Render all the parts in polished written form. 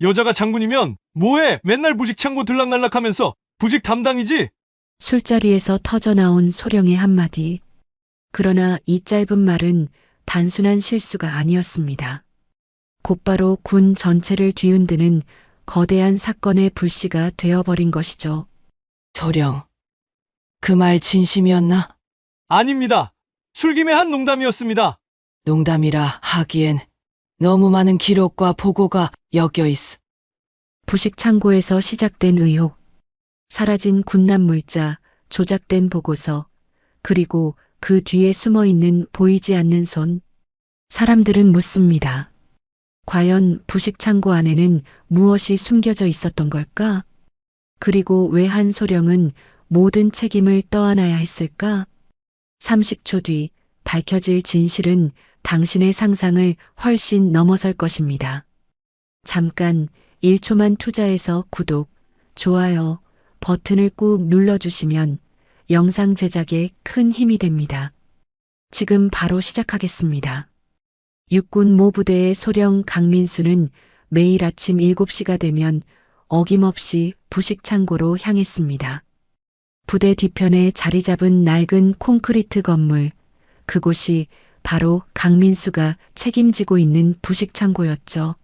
여자가 장군이면 뭐해? 맨날 부직 창고 들락날락하면서 부직 담당이지? 술자리에서 터져나온 소령의 한마디. 그러나 이 짧은 말은 단순한 실수가 아니었습니다. 곧바로 군 전체를 뒤흔드는 거대한 사건의 불씨가 되어버린 것이죠. 소령, 그 말 진심이었나? 아닙니다. 술김에 한 농담이었습니다. 농담이라 하기엔 너무 많은 기록과 보고가 엮여 있어. 부식 창고에서 시작된 의혹, 사라진 군남 물자, 조작된 보고서, 그리고 그 뒤에 숨어 있는 보이지 않는 손. 사람들은 묻습니다. 과연 부식 창고 안에는 무엇이 숨겨져 있었던 걸까? 그리고 왜 한소령은 모든 책임을 떠안아야 했을까? 30초 뒤 밝혀질 진실은 당신의 상상을 훨씬 넘어설 것입니다. 잠깐 1초만 투자해서 구독, 좋아요 버튼을 꾹 눌러주시면 영상 제작에 큰 힘이 됩니다. 지금 바로 시작하겠습니다. 육군 모부대의 소령 강민수는 매일 아침 7시가 되면 어김없이 부식창고로 향했습니다. 부대 뒤편에 자리 잡은 낡은 콘크리트 건물, 그곳이 바로 강민수가 책임지고 있는 부식창고였죠.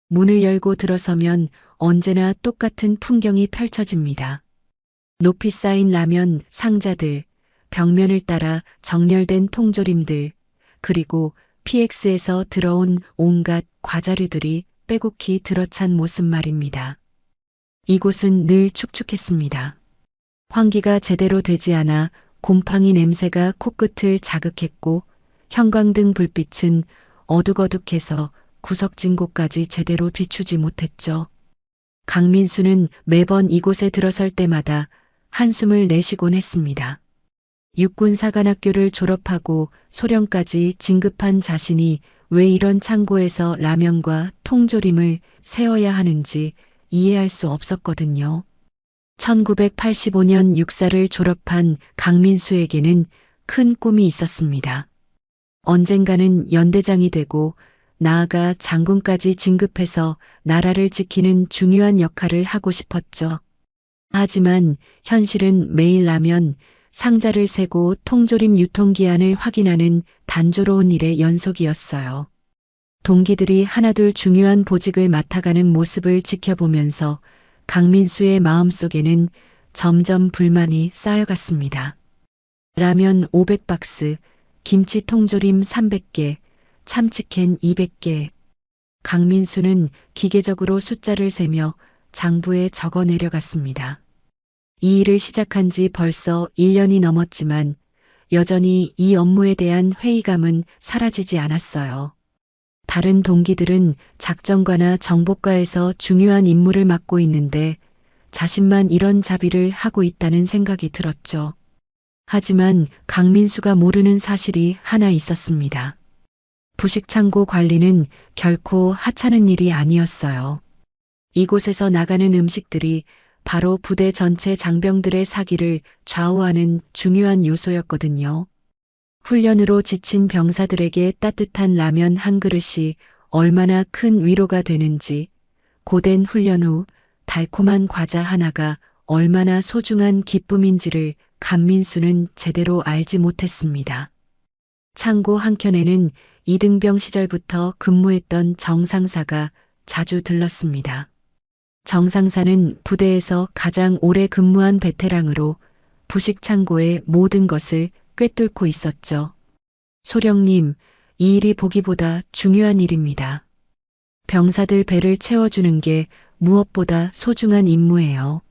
문을 열고 들어서면 언제나 똑같은 풍경이 펼쳐집니다. 높이 쌓인 라면 상자들, 벽면을 따라 정렬된 통조림들, 그리고 PX에서 들어온 온갖 과자류들이 빼곡히 들어찬 모습 말입니다. 이곳은 늘 축축했습니다. 환기가 제대로 되지 않아 곰팡이 냄새가 코끝을 자극했고 형광등 불빛은 어둑어둑해서 구석진 곳까지 제대로 비추지 못했죠. 강민수는 매번 이곳에 들어설 때마다 한숨을 내쉬곤 했습니다. 육군사관학교를 졸업하고 소령까지 진급한 자신이 왜 이런 창고에서 라면과 통조림을 세어야 하는지 이해할 수 없었거든요. 1985년 육사를 졸업한 강민수에게는 큰 꿈이 있었습니다. 언젠가는 연대장이 되고 나아가 장군까지 진급해서 나라를 지키는 중요한 역할을 하고 싶었죠. 하지만 현실은 매일 라면 상자를 세고 통조림 유통기한을 확인하는 단조로운 일의 연속이었어요. 동기들이 하나둘 중요한 보직을 맡아가는 모습을 지켜보면서 강민수의 마음속에는 점점 불만이 쌓여갔습니다. 라면 500박스, 김치 통조림 300개, 참치캔 200개. 강민수는 기계적으로 숫자를 세며 장부에 적어 내려갔습니다. 이 일을 시작한 지 벌써 1년이 넘었지만 여전히 이 업무에 대한 회의감은 사라지지 않았어요. 다른 동기들은 작전과나 정보과에서 중요한 임무를 맡고 있는데 자신만 이런 자비를 하고 있다는 생각이 들었죠. 하지만 강민수가 모르는 사실이 하나 있었습니다. 부식창고 관리는 결코 하찮은 일이 아니었어요. 이곳에서 나가는 음식들이 바로 부대 전체 장병들의 사기를 좌우하는 중요한 요소였거든요. 훈련으로 지친 병사들에게 따뜻한 라면 한 그릇이 얼마나 큰 위로가 되는지, 고된 훈련 후 달콤한 과자 하나가 얼마나 소중한 기쁨인지를 강민수는 제대로 알지 못했습니다. 창고 한켠에는 이등병 시절부터 근무했던 정상사가 자주 들렀습니다. 정상사는 부대에서 가장 오래 근무한 베테랑으로 부식창고의 모든 것을 꿰뚫고 있었죠. 소령님, 이 일이 보기보다 중요한 일입니다. 병사들 배를 채워주는 게 무엇보다 소중한 임무예요.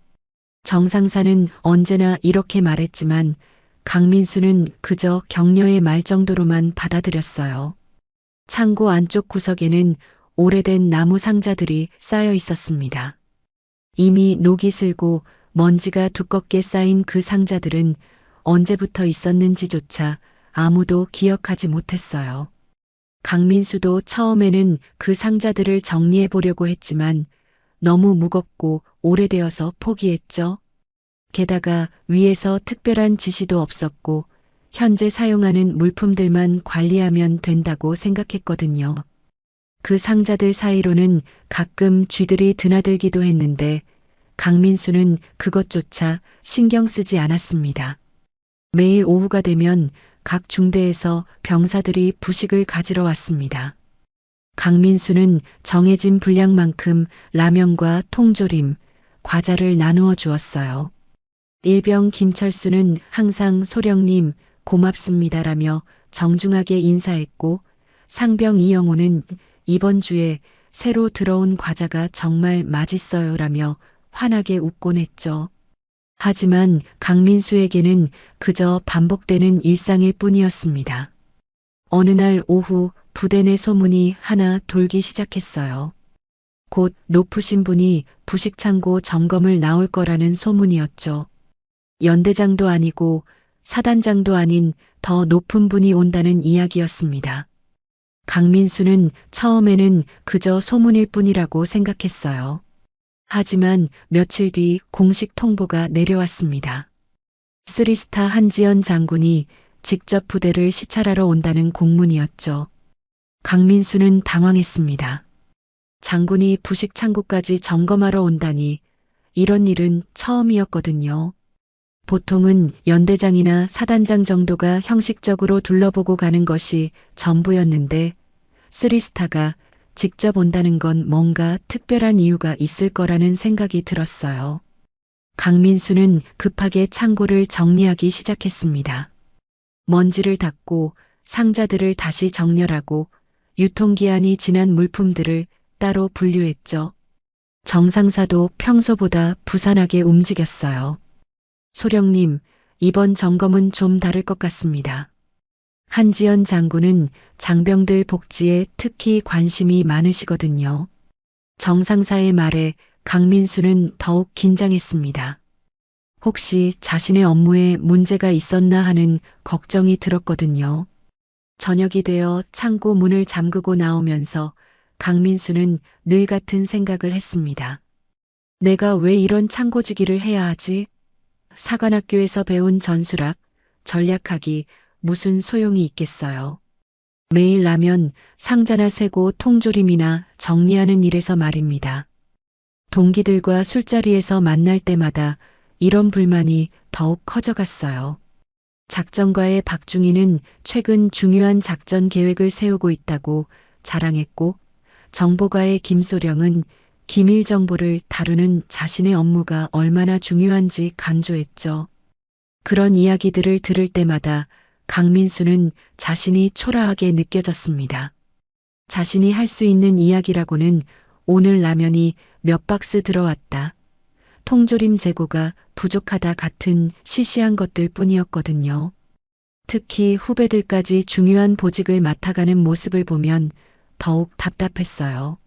정상사는 언제나 이렇게 말했지만 강민수는 그저 격려의 말 정도로만 받아들였어요. 창고 안쪽 구석에는 오래된 나무 상자들이 쌓여 있었습니다. 이미 녹이 슬고 먼지가 두껍게 쌓인 그 상자들은 언제부터 있었는지조차 아무도 기억하지 못했어요. 강민수도 처음에는 그 상자들을 정리해 보려고 했지만 너무 무겁고 오래되어서 포기했죠. 게다가 위에서 특별한 지시도 없었고 현재 사용하는 물품들만 관리하면 된다고 생각했거든요. 그 상자들 사이로는 가끔 쥐들이 드나들기도 했는데 강민수는 그것조차 신경 쓰지 않았습니다. 매일 오후가 되면 각 중대에서 병사들이 부식을 가지러 왔습니다. 강민수는 정해진 분량만큼 라면과 통조림, 과자를 나누어 주었어요. 일병 김철수는 항상 소령님 고맙습니다라며 정중하게 인사했고, 상병 이영호는 이번 주에 새로 들어온 과자가 정말 맛있어요라며 환하게 웃곤 했죠. 하지만 강민수에게는 그저 반복되는 일상일 뿐이었습니다. 어느 날 오후 부대 내 소문이 하나 돌기 시작했어요. 곧 높으신 분이 부식창고 점검을 나올 거라는 소문이었죠. 연대장도 아니고 사단장도 아닌 더 높은 분이 온다는 이야기였습니다. 강민수는 처음에는 그저 소문일 뿐이라고 생각했어요. 하지만 며칠 뒤 공식 통보가 내려왔습니다. 3스타 한지연 장군이 직접 부대를 시찰하러 온다는 공문이었죠. 강민수는 당황했습니다. 장군이 부식 창고까지 점검하러 온다니, 이런 일은 처음이었거든요. 보통은 연대장이나 사단장 정도가 형식적으로 둘러보고 가는 것이 전부였는데 3스타가 직접 온다는 건 뭔가 특별한 이유가 있을 거라는 생각이 들었어요. 강민수는 급하게 창고를 정리하기 시작했습니다. 먼지를 닦고 상자들을 다시 정렬하고 유통기한이 지난 물품들을 따로 분류했죠. 정상사도 평소보다 부산하게 움직였어요. 소령님, 이번 점검은 좀 다를 것 같습니다. 한지연 장군은 장병들 복지에 특히 관심이 많으시거든요. 정상사의 말에 강민수는 더욱 긴장했습니다. 혹시 자신의 업무에 문제가 있었나 하는 걱정이 들었거든요. 저녁이 되어 창고 문을 잠그고 나오면서 강민수는 늘 같은 생각을 했습니다. 내가 왜 이런 창고지기를 해야 하지? 사관학교에서 배운 전술학, 전략학이 무슨 소용이 있겠어요. 매일 라면, 상자나 세고 통조림이나 정리하는 일에서 말입니다. 동기들과 술자리에서 만날 때마다 이런 불만이 더욱 커져갔어요. 작전가의 박중희는 최근 중요한 작전 계획을 세우고 있다고 자랑했고, 정보가의 김소령은 기밀 정보를 다루는 자신의 업무가 얼마나 중요한지 강조했죠. 그런 이야기들을 들을 때마다 강민수는 자신이 초라하게 느껴졌습니다. 자신이 할 수 있는 이야기라고는 오늘 라면이 몇 박스 들어왔다, 통조림 재고가 부족하다 같은 시시한 것들 뿐이었거든요. 특히 후배들까지 중요한 보직을 맡아가는 모습을 보면 더욱 답답했어요.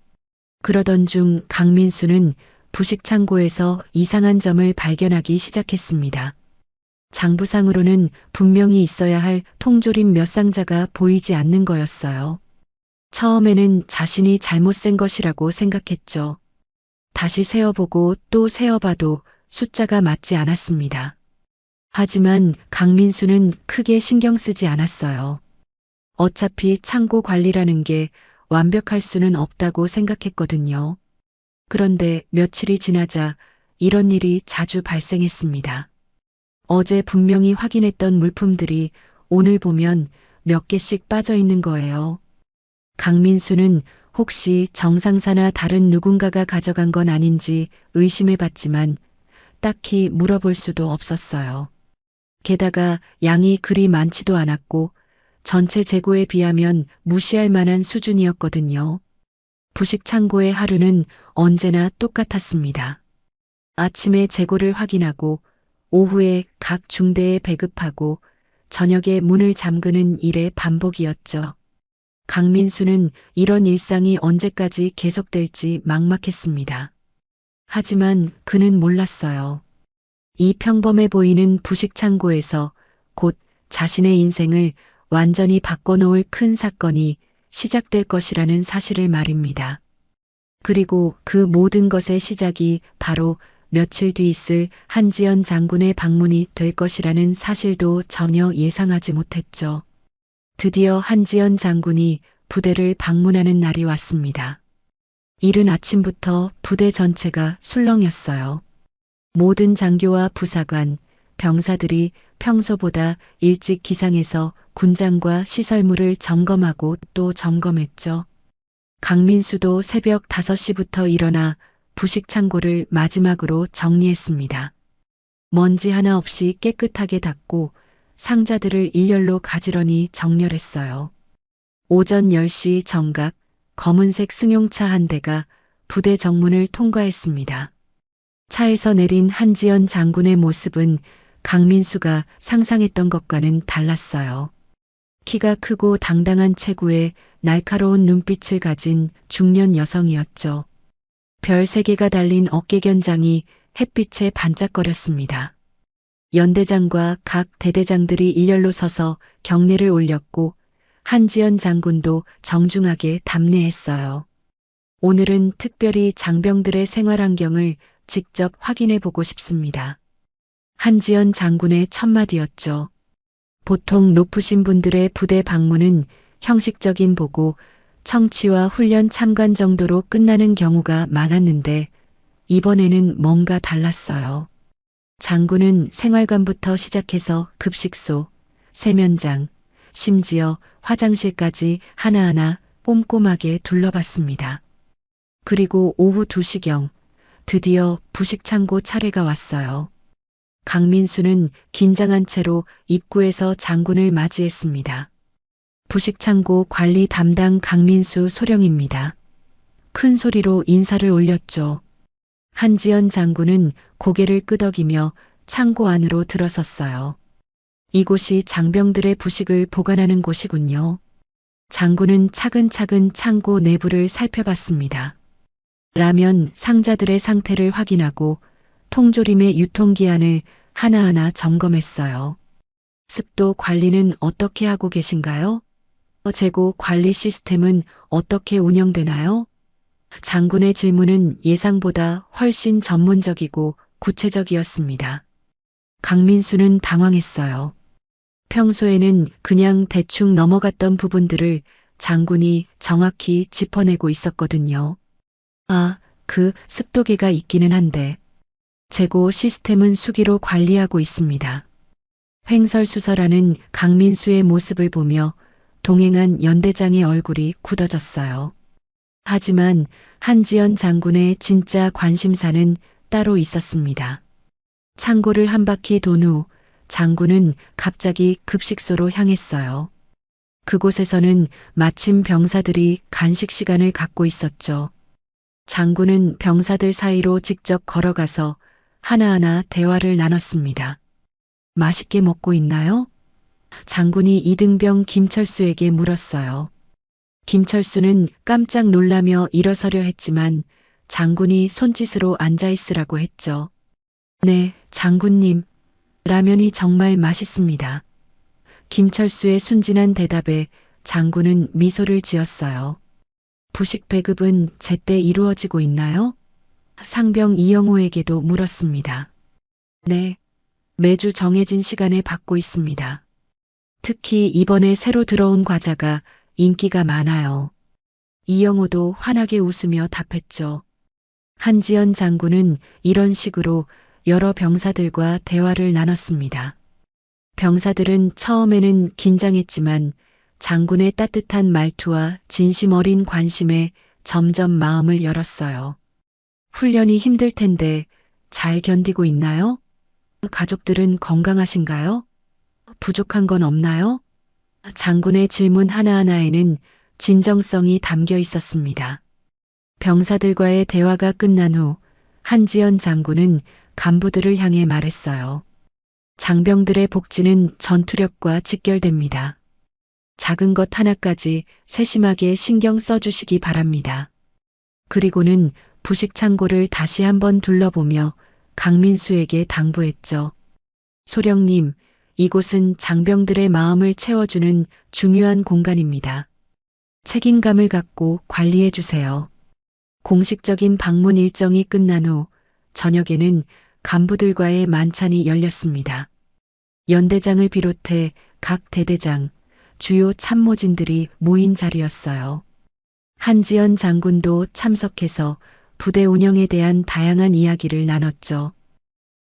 그러던 중 강민수는 부식창고에서 이상한 점을 발견하기 시작했습니다. 장부상으로는 분명히 있어야 할 통조림 몇 상자가 보이지 않는 거였어요. 처음에는 자신이 잘못 센 것이라고 생각했죠. 다시 세어보고 또 세어봐도 숫자가 맞지 않았습니다. 하지만 강민수는 크게 신경 쓰지 않았어요. 어차피 창고 관리라는 게 완벽할 수는 없다고 생각했거든요. 그런데 며칠이 지나자 이런 일이 자주 발생했습니다. 어제 분명히 확인했던 물품들이 오늘 보면 몇 개씩 빠져 있는 거예요. 강민수는 혹시 정상사나 다른 누군가가 가져간 건 아닌지 의심해 봤지만 딱히 물어볼 수도 없었어요. 게다가 양이 그리 많지도 않았고 전체 재고에 비하면 무시할 만한 수준이었거든요. 부식창고의 하루는 언제나 똑같았습니다. 아침에 재고를 확인하고 오후에 각 중대에 배급하고 저녁에 문을 잠그는 일의 반복이었죠. 강민수는 이런 일상이 언제까지 계속될지 막막했습니다. 하지만 그는 몰랐어요. 이 평범해 보이는 부식창고에서 곧 자신의 인생을 완전히 바꿔놓을 큰 사건이 시작될 것이라는 사실을 말입니다. 그리고 그 모든 것의 시작이 바로 며칠 뒤 있을 한지연 장군의 방문이 될 것이라는 사실도 전혀 예상하지 못했죠. 드디어 한지연 장군이 부대를 방문하는 날이 왔습니다. 이른 아침부터 부대 전체가 술렁였어요. 모든 장교와 부사관, 병사들이 평소보다 일찍 기상해서 군장과 시설물을 점검하고 또 점검했죠. 강민수도 새벽 5시부터 일어나 부식 창고를 마지막으로 정리했습니다. 먼지 하나 없이 깨끗하게 닦고 상자들을 일렬로 가지런히 정렬했어요. 오전 10시 정각 검은색 승용차 한 대가 부대 정문을 통과했습니다. 차에서 내린 한지연 장군의 모습은 강민수가 상상했던 것과는 달랐어요. 키가 크고 당당한 체구에 날카로운 눈빛을 가진 중년 여성이었죠. 별 3개가 달린 어깨견장이 햇빛에 반짝거렸습니다. 연대장과 각 대대장들이 일렬로 서서 경례를 올렸고 한지연 장군도 정중하게 답례했어요. 오늘은 특별히 장병들의 생활 환경을 직접 확인해 보고 싶습니다. 한지연 장군의 첫마디였죠. 보통 높으신 분들의 부대 방문은 형식적인 보고 청취와 훈련 참관 정도로 끝나는 경우가 많았는데 이번에는 뭔가 달랐어요. 장군은 생활관부터 시작해서 급식소, 세면장, 심지어 화장실까지 하나하나 꼼꼼하게 둘러봤습니다. 그리고 오후 2시경 드디어 부식창고 차례가 왔어요. 강민수는 긴장한 채로 입구에서 장군을 맞이했습니다. 부식창고 관리 담당 강민수 소령입니다. 큰 소리로 인사를 올렸죠. 한지연 장군은 고개를 끄덕이며 창고 안으로 들어섰어요. 이곳이 장병들의 부식을 보관하는 곳이군요. 장군은 차근차근 창고 내부를 살펴봤습니다. 라면 상자들의 상태를 확인하고 통조림의 유통기한을 하나하나 점검했어요. 습도 관리는 어떻게 하고 계신가요? 재고 관리 시스템은 어떻게 운영되나요? 장군의 질문은 예상보다 훨씬 전문적이고 구체적이었습니다. 강민수는 당황했어요. 평소에는 그냥 대충 넘어갔던 부분들을 장군이 정확히 짚어내고 있었거든요. 그 습도계가 있기는 한데 재고 시스템은 수기로 관리하고 있습니다. 횡설수설하는 강민수의 모습을 보며 동행한 연대장의 얼굴이 굳어졌어요. 하지만 한지연 장군의 진짜 관심사는 따로 있었습니다. 창고를 한 바퀴 돈 후 장군은 갑자기 급식소로 향했어요. 그곳에서는 마침 병사들이 간식 시간을 갖고 있었죠. 장군은 병사들 사이로 직접 걸어가서 하나하나 대화를 나눴습니다. 맛있게 먹고 있나요? 장군이 이등병 김철수에게 물었어요. 김철수는 깜짝 놀라며 일어서려 했지만 장군이 손짓으로 앉아 있으라고 했죠. 네, 장군님. 라면이 정말 맛있습니다. 김철수의 순진한 대답에 장군은 미소를 지었어요. 부식 배급은 제때 이루어지고 있나요? 상병 이영호에게도 물었습니다. 네, 매주 정해진 시간에 받고 있습니다. 특히 이번에 새로 들어온 과자가 인기가 많아요. 이영호도 환하게 웃으며 답했죠. 한지연 장군은 이런 식으로 여러 병사들과 대화를 나눴습니다. 병사들은 처음에는 긴장했지만 장군의 따뜻한 말투와 진심 어린 관심에 점점 마음을 열었어요. 훈련이 힘들 텐데 잘 견디고 있나요? 가족들은 건강하신가요? 부족한 건 없나요? 장군의 질문 하나하나에는 진정성이 담겨 있었습니다. 병사들과의 대화가 끝난 후 한지연 장군은 간부들을 향해 말했어요. 장병들의 복지는 전투력과 직결됩니다. 작은 것 하나까지 세심하게 신경 써주시기 바랍니다. 그리고는 부식 창고를 다시 한번 둘러보며 강민수에게 당부했죠. 소령님, 이곳은 장병들의 마음을 채워주는 중요한 공간입니다. 책임감을 갖고 관리해 주세요. 공식적인 방문 일정이 끝난 후 저녁에는 간부들과의 만찬이 열렸습니다. 연대장을 비롯해 각 대대장, 주요 참모진들이 모인 자리였어요. 한지연 장군도 참석해서 부대 운영에 대한 다양한 이야기를 나눴죠.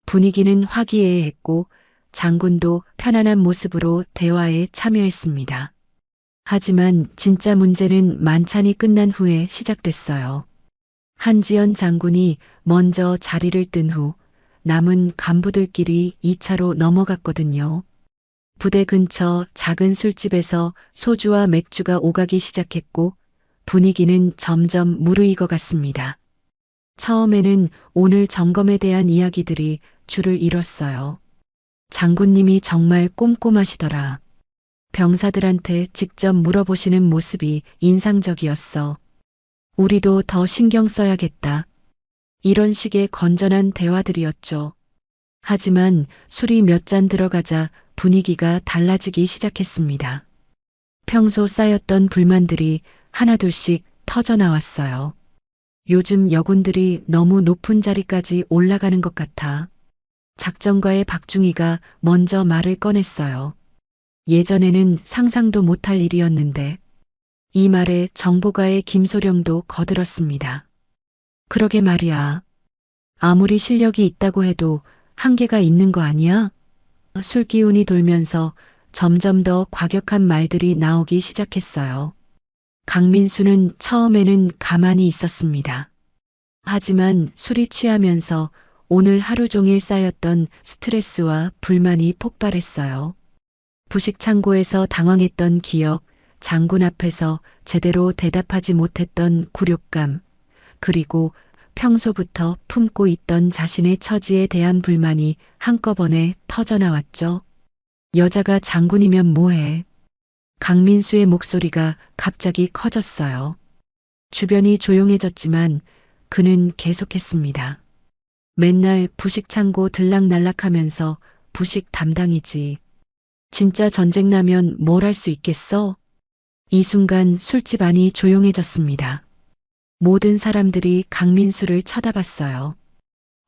분위기는 화기애애했고 장군도 편안한 모습으로 대화에 참여했습니다. 하지만 진짜 문제는 만찬이 끝난 후에 시작됐어요. 한지연 장군이 먼저 자리를 뜬 후 남은 간부들끼리 2차로 넘어갔거든요. 부대 근처 작은 술집에서 소주와 맥주가 오가기 시작했고 분위기는 점점 무르익어 갔습니다. 처음에는 오늘 점검에 대한 이야기들이 줄을 잃었어요. 장군님이 정말 꼼꼼하시더라. 병사들한테 직접 물어보시는 모습이 인상적이었어. 우리도 더 신경 써야겠다. 이런 식의 건전한 대화들이었죠. 하지만 술이 몇 잔 들어가자 분위기가 달라지기 시작했습니다. 평소 쌓였던 불만들이 하나둘씩 터져나왔어요. 요즘 여군들이 너무 높은 자리까지 올라가는 것 같아. 작전가의 박중희가 먼저 말을 꺼냈어요. 예전에는 상상도 못할 일이었는데 이 말에 정보가의 김소령도 거들었습니다. 그러게 말이야. 아무리 실력이 있다고 해도 한계가 있는 거 아니야? 술 기운이 돌면서 점점 더 과격한 말들이 나오기 시작했어요. 강민수는 처음에는 가만히 있었습니다. 하지만 술이 취하면서 오늘 하루 종일 쌓였던 스트레스와 불만이 폭발했어요. 부식 창고에서 당황했던 기억, 장군 앞에서 제대로 대답하지 못했던 굴욕감, 그리고 평소부터 품고 있던 자신의 처지에 대한 불만이 한꺼번에 터져나왔죠. 여자가 장군이면 뭐해? 강민수의 목소리가 갑자기 커졌어요. 주변이 조용해졌지만 그는 계속했습니다. 맨날 부식 창고 들락날락하면서 부식 담당이지. 진짜 전쟁 나면 뭘 할 수 있겠어? 이 순간 술집 안이 조용해졌습니다. 모든 사람들이 강민수를 쳐다봤어요.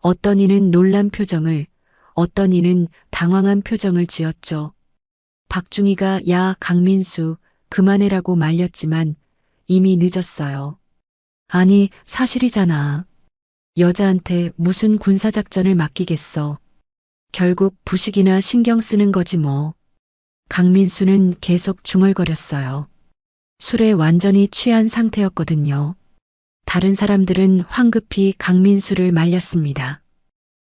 어떤 이는 놀란 표정을, 어떤 이는 당황한 표정을 지었죠. 박중희가 야 강민수 그만해라고 말렸지만 이미 늦었어요. 아니 사실이잖아. 여자한테 무슨 군사작전을 맡기겠어. 결국 부식이나 신경 쓰는 거지 뭐. 강민수는 계속 중얼거렸어요. 술에 완전히 취한 상태였거든요. 다른 사람들은 황급히 강민수를 말렸습니다.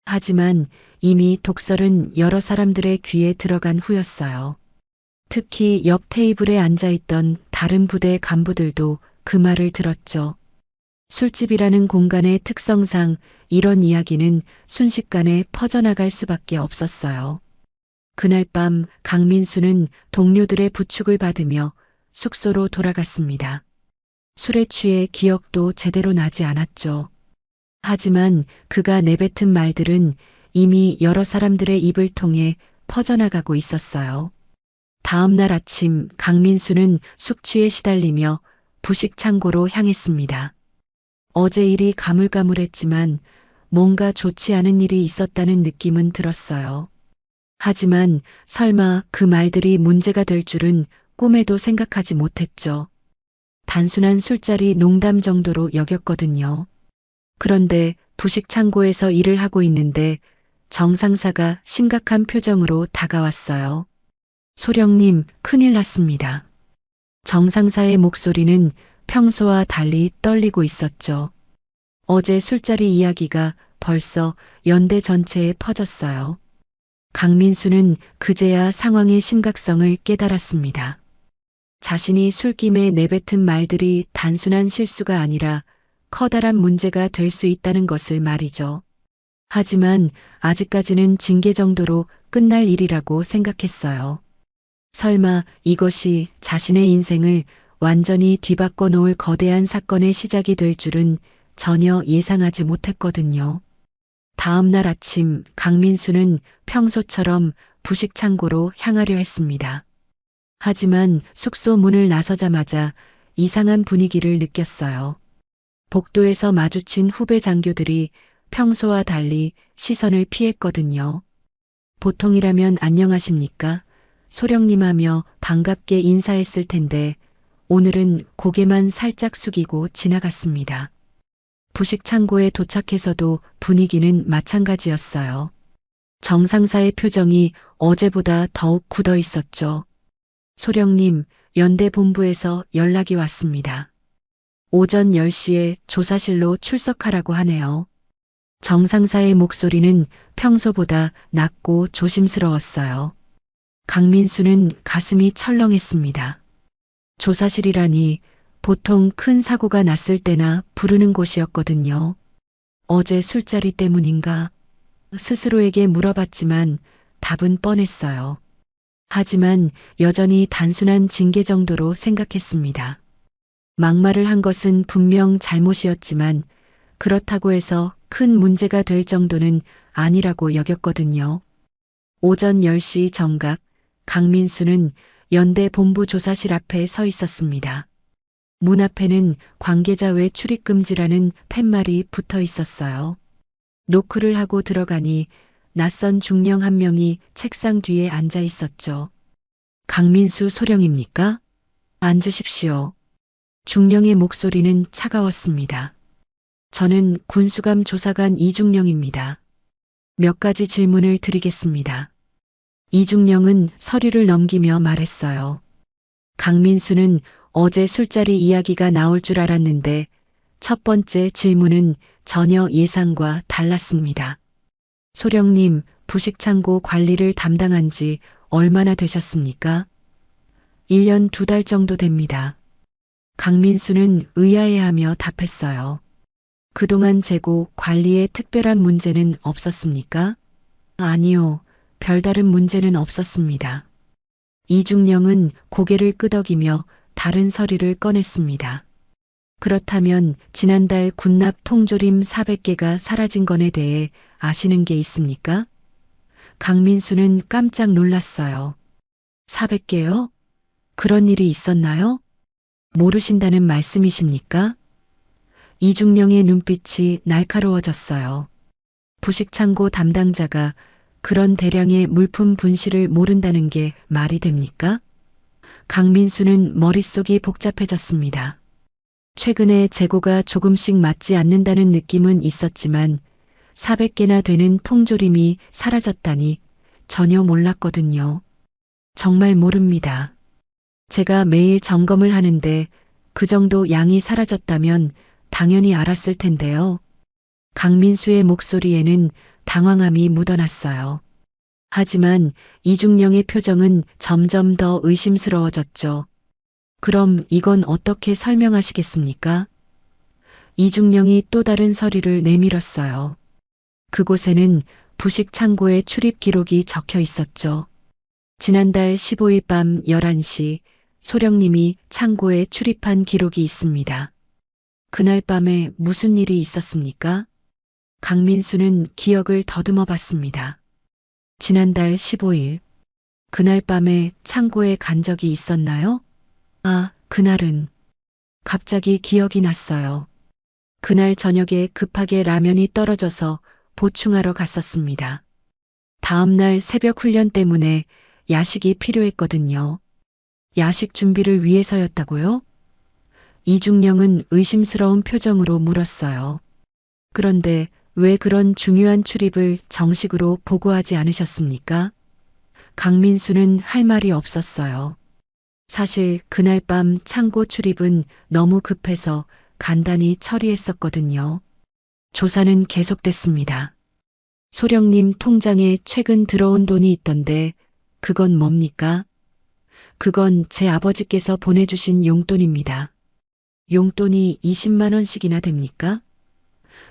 하지만 이미 독설은 여러 사람들의 귀에 들어간 후였어요. 특히 옆 테이블에 앉아있던 다른 부대 간부들도 그 말을 들었죠. 술집이라는 공간의 특성상 이런 이야기는 순식간에 퍼져나갈 수밖에 없었어요. 그날 밤 강민수는 동료들의 부축을 받으며 숙소로 돌아갔습니다. 술에 취해 기억도 제대로 나지 않았죠. 하지만 그가 내뱉은 말들은 이미 여러 사람들의 입을 통해 퍼져나가고 있었어요. 다음 날 아침 강민수는 숙취에 시달리며 부식 창고로 향했습니다. 어제 일이 가물가물했지만 뭔가 좋지 않은 일이 있었다는 느낌은 들었어요. 하지만 설마 그 말들이 문제가 될 줄은 꿈에도 생각하지 못했죠. 단순한 술자리 농담 정도로 여겼거든요. 그런데 부식 창고에서 일을 하고 있는데 정 상사가 심각한 표정으로 다가왔어요. 소령님, 큰일 났습니다. 정 상사의 목소리는 평소와 달리 떨리고 있었죠. 어제 술자리 이야기가 벌써 연대 전체에 퍼졌어요. 강민수는 그제야 상황의 심각성을 깨달았습니다. 자신이 술김에 내뱉은 말들이 단순한 실수가 아니라 커다란 문제가 될 수 있다는 것을 말이죠. 하지만 아직까지는 징계 정도로 끝날 일이라고 생각했어요. 설마 이것이 자신의 인생을 완전히 뒤바꿔 놓을 거대한 사건의 시작이 될 줄은 전혀 예상하지 못했거든요. 다음 날 아침 강민수는 평소처럼 부식 창고로 향하려 했습니다. 하지만 숙소 문을 나서자마자 이상한 분위기를 느꼈어요. 복도에서 마주친 후배 장교들이 평소와 달리 시선을 피했거든요. 보통이라면 안녕하십니까? 소령님 하며 반갑게 인사했을 텐데 오늘은 고개만 살짝 숙이고 지나갔습니다. 부식 창고에 도착해서도 분위기는 마찬가지였어요. 정 상사의 표정이 어제보다 더욱 굳어 있었죠. 소령님, 연대 본부에서 연락이 왔습니다. 오전 10시에 조사실로 출석하라고 하네요. 정 상사의 목소리는 평소보다 낮고 조심스러웠어요. 강민수는 가슴이 철렁했습니다. 조사실이라니 보통 큰 사고가 났을 때나 부르는 곳이었거든요. 어제 술자리 때문인가? 스스로에게 물어봤지만 답은 뻔했어요. 하지만 여전히 단순한 징계 정도로 생각했습니다. 막말을 한 것은 분명 잘못이었지만 그렇다고 해서 큰 문제가 될 정도는 아니라고 여겼거든요. 오전 10시 정각, 강민수는 연대 본부 조사실 앞에 서 있었습니다. 문 앞에는 관계자 외 출입 금지라는 팻말이 붙어 있었어요. 노크를 하고 들어가니 낯선 중령 한 명이 책상 뒤에 앉아 있었죠. 강민수 소령입니까? 앉으십시오. 중령의 목소리는 차가웠습니다. 저는 군수감 조사관 이중령입니다. 몇 가지 질문을 드리겠습니다. 이중령은 서류를 넘기며 말했어요. 강민수는 어제 술자리 이야기가 나올 줄 알았는데 첫 번째 질문은 전혀 예상과 달랐습니다. 소령님, 부식창고 관리를 담당한 지 얼마나 되셨습니까? 1년 2달 정도 됩니다. 강민수는 의아해하며 답했어요. 그동안 재고 관리에 특별한 문제는 없었습니까? 아니요, 별다른 문제는 없었습니다. 이중령은 고개를 끄덕이며 다른 서류를 꺼냈습니다. 그렇다면 지난달 군납 통조림 400개가 사라진 건에 대해 아시는 게 있습니까? 강민수는 깜짝 놀랐어요. 400개요? 그런 일이 있었나요? 모르신다는 말씀이십니까? 이중령의 눈빛이 날카로워졌어요. 부식창고 담당자가 그런 대량의 물품 분실을 모른다는 게 말이 됩니까? 강민수는 머릿속이 복잡해졌습니다. 최근에 재고가 조금씩 맞지 않는다는 느낌은 있었지만 400개나 되는 통조림이 사라졌다니 전혀 몰랐거든요. 정말 모릅니다. 제가 매일 점검을 하는데 그 정도 양이 사라졌다면 당연히 알았을 텐데요. 강민수의 목소리에는 당황함이 묻어났어요. 하지만 이중령의 표정은 점점 더 의심스러워졌죠. 그럼 이건 어떻게 설명하시겠습니까? 이중령이 또 다른 서류를 내밀었어요. 그곳에는 부식 창고의 출입 기록이 적혀 있었죠. 지난달 15일 밤 11시 소령님이 창고에 출입한 기록이 있습니다. 그날 밤에 무슨 일이 있었습니까? 강민수는 기억을 더듬어 봤습니다. 지난달 15일, 그날 밤에 창고에 간 적이 있었나요? 아, 그날은 갑자기 기억이 났어요. 그날 저녁에 급하게 라면이 떨어져서 보충하러 갔었습니다. 다음 날 새벽 훈련 때문에 야식이 필요했거든요. 야식 준비를 위해서였다고요? 이중령은 의심스러운 표정으로 물었어요. 그런데 왜 그런 중요한 출입을 정식으로 보고하지 않으셨습니까? 강민수는 할 말이 없었어요. 사실 그날 밤 창고 출입은 너무 급해서 간단히 처리했었거든요. 조사는 계속됐습니다. 소령님 통장에 최근 들어온 돈이 있던데 그건 뭡니까? 그건 제 아버지께서 보내주신 용돈입니다. 용돈이 20만 원씩이나 됩니까?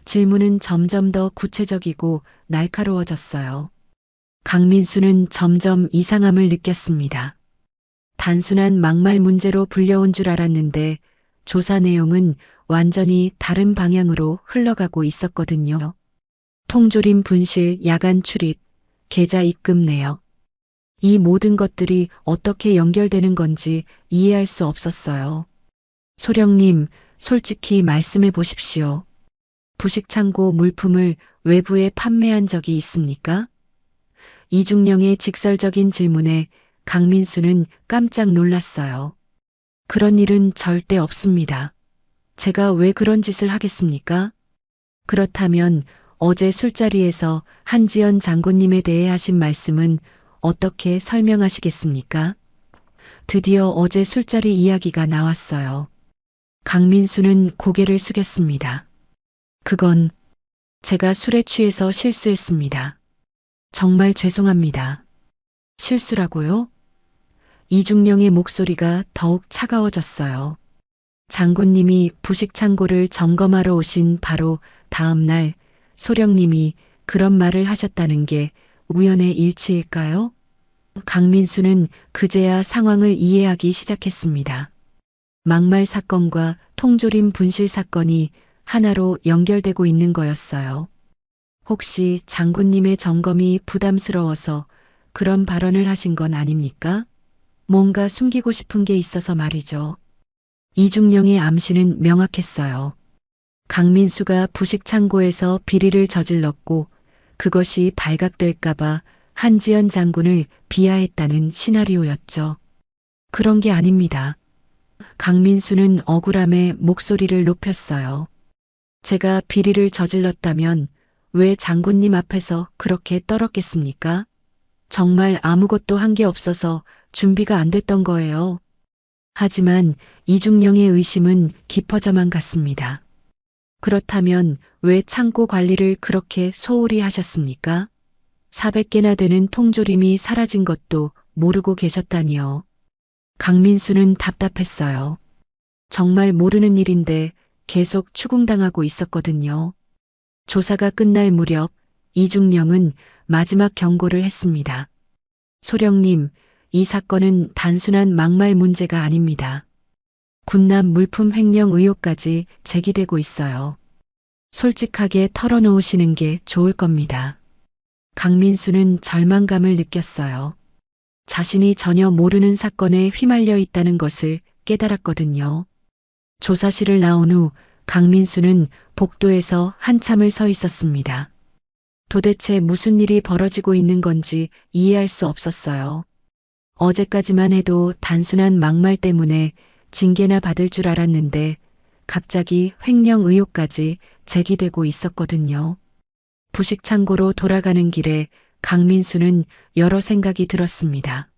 질문은 점점 더 구체적이고 날카로워졌어요. 강민수는 점점 이상함을 느꼈습니다. 단순한 막말 문제로 불려온 줄 알았는데 조사 내용은 완전히 다른 방향으로 흘러가고 있었거든요. 통조림 분실, 야간 출입, 계좌 입금 내역. 이 모든 것들이 어떻게 연결되는 건지 이해할 수 없었어요. 소령님, 솔직히 말씀해 보십시오. 부식창고 물품을 외부에 판매한 적이 있습니까? 이중령의 직설적인 질문에 강민수는 깜짝 놀랐어요. 그런 일은 절대 없습니다. 제가 왜 그런 짓을 하겠습니까? 그렇다면 어제 술자리에서 한지연 장군님에 대해 하신 말씀은 어떻게 설명하시겠습니까? 드디어 어제 술자리 이야기가 나왔어요. 강민수는 고개를 숙였습니다. 그건 제가 술에 취해서 실수했습니다. 정말 죄송합니다. 실수라고요? 이중령의 목소리가 더욱 차가워졌어요. 장군님이 부식 창고를 점검하러 오신 바로 다음 날 소령님이 그런 말을 하셨다는 게 우연의 일치일까요? 강민수는 그제야 상황을 이해하기 시작했습니다. 막말 사건과 통조림 분실 사건이 하나로 연결되고 있는 거였어요. 혹시 장군님의 점검이 부담스러워서 그런 발언을 하신 건 아닙니까? 뭔가 숨기고 싶은 게 있어서 말이죠. 이중령의 암시는 명확했어요. 강민수가 부식 창고에서 비리를 저질렀고 그것이 발각될까봐 한지연 장군을 비하했다는 시나리오였죠. 그런 게 아닙니다. 강민수는 억울함에 목소리를 높였어요. 제가 비리를 저질렀다면 왜 장군님 앞에서 그렇게 떨었겠습니까? 정말 아무것도 한 게 없어서 준비가 안 됐던 거예요. 하지만 이중령의 의심은 깊어져만 갔습니다. 그렇다면 왜 창고 관리를 그렇게 소홀히 하셨습니까? 400개나 되는 통조림이 사라진 것도 모르고 계셨다니요. 강민수는 답답했어요. 정말 모르는 일인데 계속 추궁당하고 있었거든요. 조사가 끝날 무렵 이중령은 마지막 경고를 했습니다. 소령님, 이 사건은 단순한 막말 문제가 아닙니다. 군남 물품 횡령 의혹까지 제기되고 있어요. 솔직하게 털어놓으시는 게 좋을 겁니다. 강민수는 절망감을 느꼈어요. 자신이 전혀 모르는 사건에 휘말려 있다는 것을 깨달았거든요. 조사실을 나온 후 강민수는 복도에서 한참을 서 있었습니다. 도대체 무슨 일이 벌어지고 있는 건지 이해할 수 없었어요. 어제까지만 해도 단순한 막말 때문에 징계나 받을 줄 알았는데 갑자기 횡령 의혹까지 제기되고 있었거든요. 부식 창고로 돌아가는 길에 강민수는 여러 생각이 들었습니다.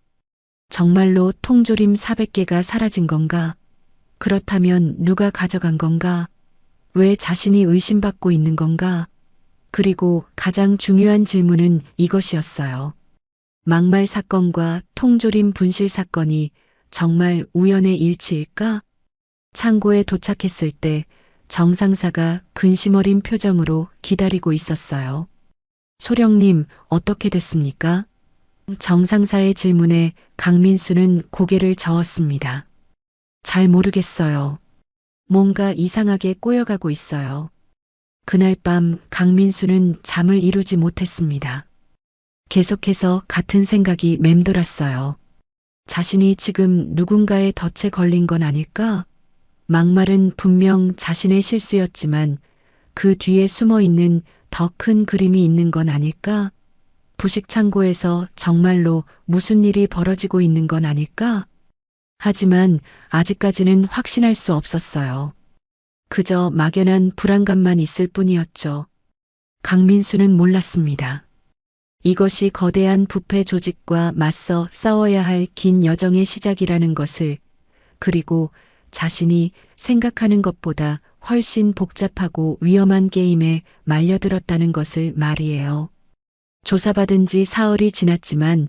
정말로 통조림 400개가 사라진 건가? 그렇다면 누가 가져간 건가? 왜 자신이 의심받고 있는 건가? 그리고 가장 중요한 질문은 이것이었어요. 막말 사건과 통조림 분실 사건이 정말 우연의 일치일까? 창고에 도착했을 때 정상사가 근심 어린 표정으로 기다리고 있었어요. 소령님, 어떻게 됐습니까? 정상사의 질문에 강민수는 고개를 저었습니다. 잘 모르겠어요. 뭔가 이상하게 꼬여가고 있어요. 그날 밤 강민수는 잠을 이루지 못했습니다. 계속해서 같은 생각이 맴돌았어요. 자신이 지금 누군가의 덫에 걸린 건 아닐까? 막말은 분명 자신의 실수였지만 그 뒤에 숨어 있는 더 큰 그림이 있는 건 아닐까? 부식 창고에서 정말로 무슨 일이 벌어지고 있는 건 아닐까? 하지만 아직까지는 확신할 수 없었어요. 그저 막연한 불안감만 있을 뿐이었죠. 강민수는 몰랐습니다. 이것이 거대한 부패 조직과 맞서 싸워야 할 긴 여정의 시작이라는 것을, 그리고 자신이 생각하는 것보다 훨씬 복잡하고 위험한 게임에 말려들었다는 것을 말이에요. 조사받은 지 사흘이 지났지만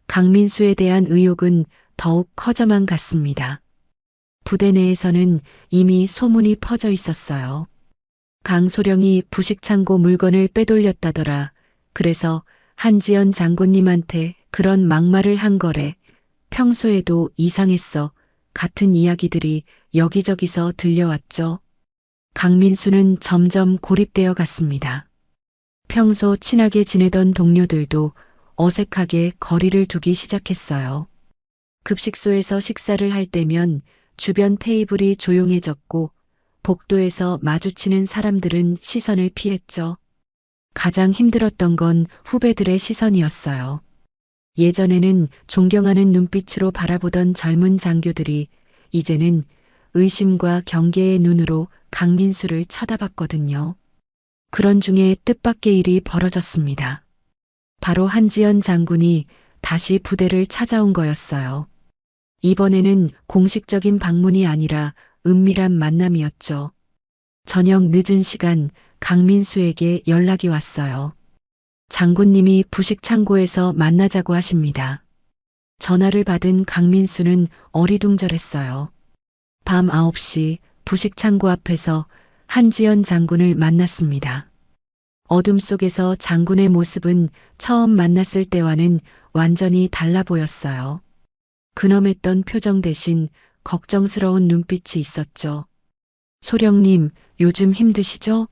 강민수에 대한 의혹은 더욱 커져만 갔습니다. 부대 내에서는 이미 소문이 퍼져 있었어요. 강소령이 부식창고 물건을 빼돌렸다더라. 그래서 한지연 장군님한테 그런 막말을 한 거래. 평소에도 이상했어. 같은 이야기들이 여기저기서 들려왔죠. 강민수는 점점 고립되어 갔습니다. 평소 친하게 지내던 동료들도 어색하게 거리를 두기 시작했어요. 급식소에서 식사를 할 때면 주변 테이블이 조용해졌고 복도에서 마주치는 사람들은 시선을 피했죠. 가장 힘들었던 건 후배들의 시선이었어요. 예전에는 존경하는 눈빛으로 바라보던 젊은 장교들이 이제는 의심과 경계의 눈으로 강민수를 쳐다봤거든요. 그런 중에 뜻밖의 일이 벌어졌습니다. 바로 한지연 장군이 다시 부대를 찾아온 거였어요. 이번에는 공식적인 방문이 아니라 은밀한 만남이었죠. 저녁 늦은 시간 강민수에게 연락이 왔어요. 장군님이 부식 창고에서 만나자고 하십니다. 전화를 받은 강민수는 어리둥절했어요. 밤 9시 부식 창고 앞에서 한지연 장군을 만났습니다. 어둠 속에서 장군의 모습은 처음 만났을 때와는 완전히 달라 보였어요. 근엄했던 표정 대신 걱정스러운 눈빛이 있었죠. 소령님, 요즘 힘드시죠?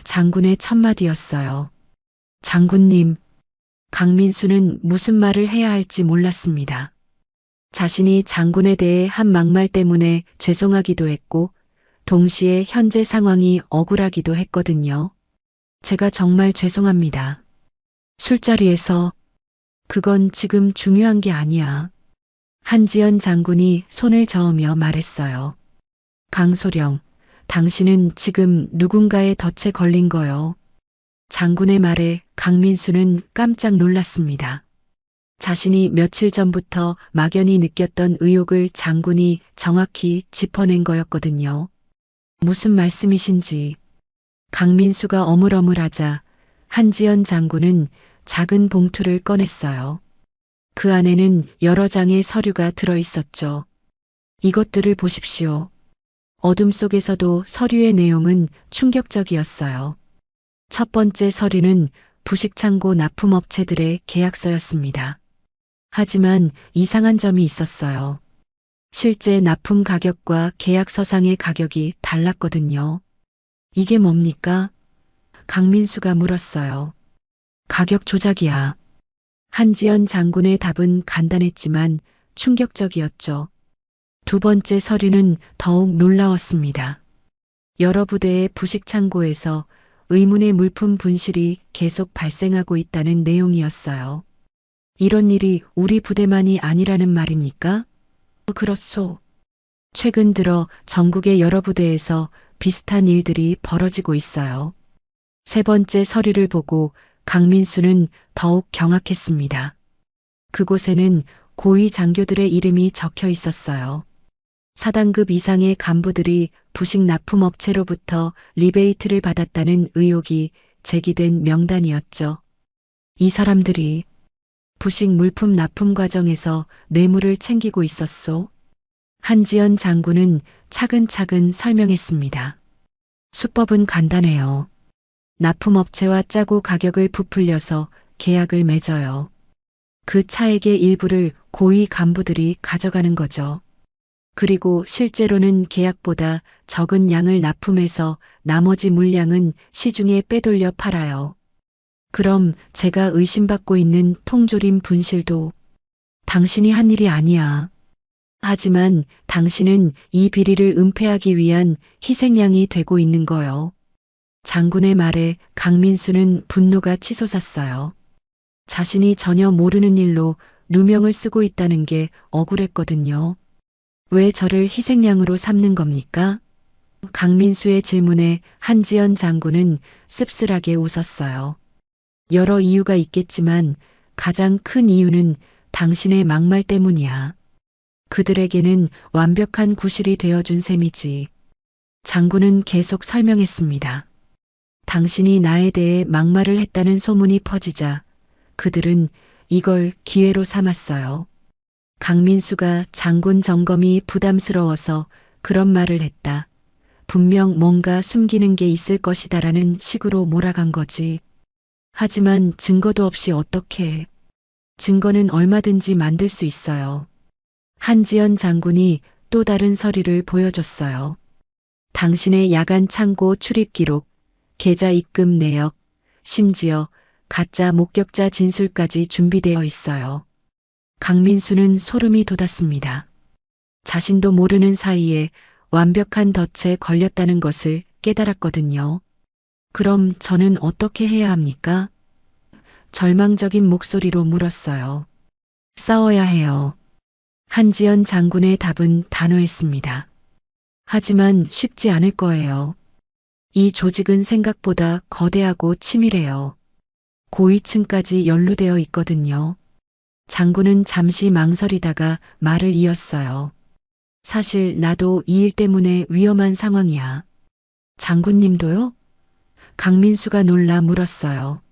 장군의 첫마디였어요. 장군님, 강민수는 무슨 말을 해야 할지 몰랐습니다. 자신이 장군에 대해 한 막말 때문에 죄송하기도 했고, 동시에 현재 상황이 억울하기도 했거든요. 제가 정말 죄송합니다. 술자리에서 그건 지금 중요한 게 아니야. 한지연 장군이 손을 저으며 말했어요. 강소령, 당신은 지금 누군가의 덫에 걸린 거요. 장군의 말에 강민수는 깜짝 놀랐습니다. 자신이 며칠 전부터 막연히 느꼈던 의혹을 장군이 정확히 짚어낸 거였거든요. 무슨 말씀이신지. 강민수가 어물어물하자 한지연 장군은 작은 봉투를 꺼냈어요. 그 안에는 여러 장의 서류가 들어 있었죠. 이것들을 보십시오. 어둠 속에서도 서류의 내용은 충격적이었어요. 첫 번째 서류는 부식창고 납품업체들의 계약서였습니다. 하지만 이상한 점이 있었어요. 실제 납품 가격과 계약서상의 가격이 달랐거든요. 이게 뭡니까? 강민수가 물었어요. 가격 조작이야. 한지연 장군의 답은 간단했지만 충격적이었죠. 두 번째 서류는 더욱 놀라웠습니다. 여러 부대의 부식창고에서 의문의 물품 분실이 계속 발생하고 있다는 내용이었어요. 이런 일이 우리 부대만이 아니라는 말입니까? 그렇소. 최근 들어 전국의 여러 부대에서 비슷한 일들이 벌어지고 있어요. 세 번째 서류를 보고 강민수는 더욱 경악했습니다. 그곳에는 고위 장교들의 이름이 적혀 있었어요. 사단급 이상의 간부들이 부식 납품업체로부터 리베이트를 받았다는 의혹이 제기된 명단이었죠. 이 사람들이 부식 물품 납품 과정에서 뇌물을 챙기고 있었소. 한지연 장군은 차근차근 설명했습니다. 수법은 간단해요. 납품업체와 짜고 가격을 부풀려서 계약을 맺어요. 그 차액의 일부를 고위 간부들이 가져가는 거죠. 그리고 실제로는 계약보다 적은 양을 납품해서 나머지 물량은 시중에 빼돌려 팔아요. 그럼 제가 의심받고 있는 통조림 분실도 당신이 한 일이 아니야. 하지만 당신은 이 비리를 은폐하기 위한 희생양이 되고 있는 거요. 장군의 말에 강민수는 분노가 치솟았어요. 자신이 전혀 모르는 일로 누명을 쓰고 있다는 게 억울했거든요. 왜 저를 희생양으로 삼는 겁니까? 강민수의 질문에 한지연 장군은 씁쓸하게 웃었어요. 여러 이유가 있겠지만 가장 큰 이유는 당신의 막말 때문이야. 그들에게는 완벽한 구실이 되어준 셈이지. 장군은 계속 설명했습니다. 당신이 나에 대해 막말을 했다는 소문이 퍼지자 그들은 이걸 기회로 삼았어요. 강민수가 장군 점검이 부담스러워서 그런 말을 했다. 분명 뭔가 숨기는 게 있을 것이다라는 식으로 몰아간 거지. 하지만 증거도 없이 어떻게. 증거는 얼마든지 만들 수 있어요. 한지연 장군이 또 다른 서류를 보여줬어요. 당신의 야간 창고 출입 기록, 계좌 입금 내역, 심지어 가짜 목격자 진술까지 준비되어 있어요. 강민수는 소름이 돋았습니다. 자신도 모르는 사이에 완벽한 덫에 걸렸다는 것을 깨달았거든요. 그럼 저는 어떻게 해야 합니까? 절망적인 목소리로 물었어요. 싸워야 해요. 한지연 장군의 답은 단호했습니다. 하지만 쉽지 않을 거예요. 이 조직은 생각보다 거대하고 치밀해요. 고위층까지 연루되어 있거든요. 장군은 잠시 망설이다가 말을 이었어요. 사실 나도 이 일 때문에 위험한 상황이야. 장군님도요? 강민수가 놀라 물었어요.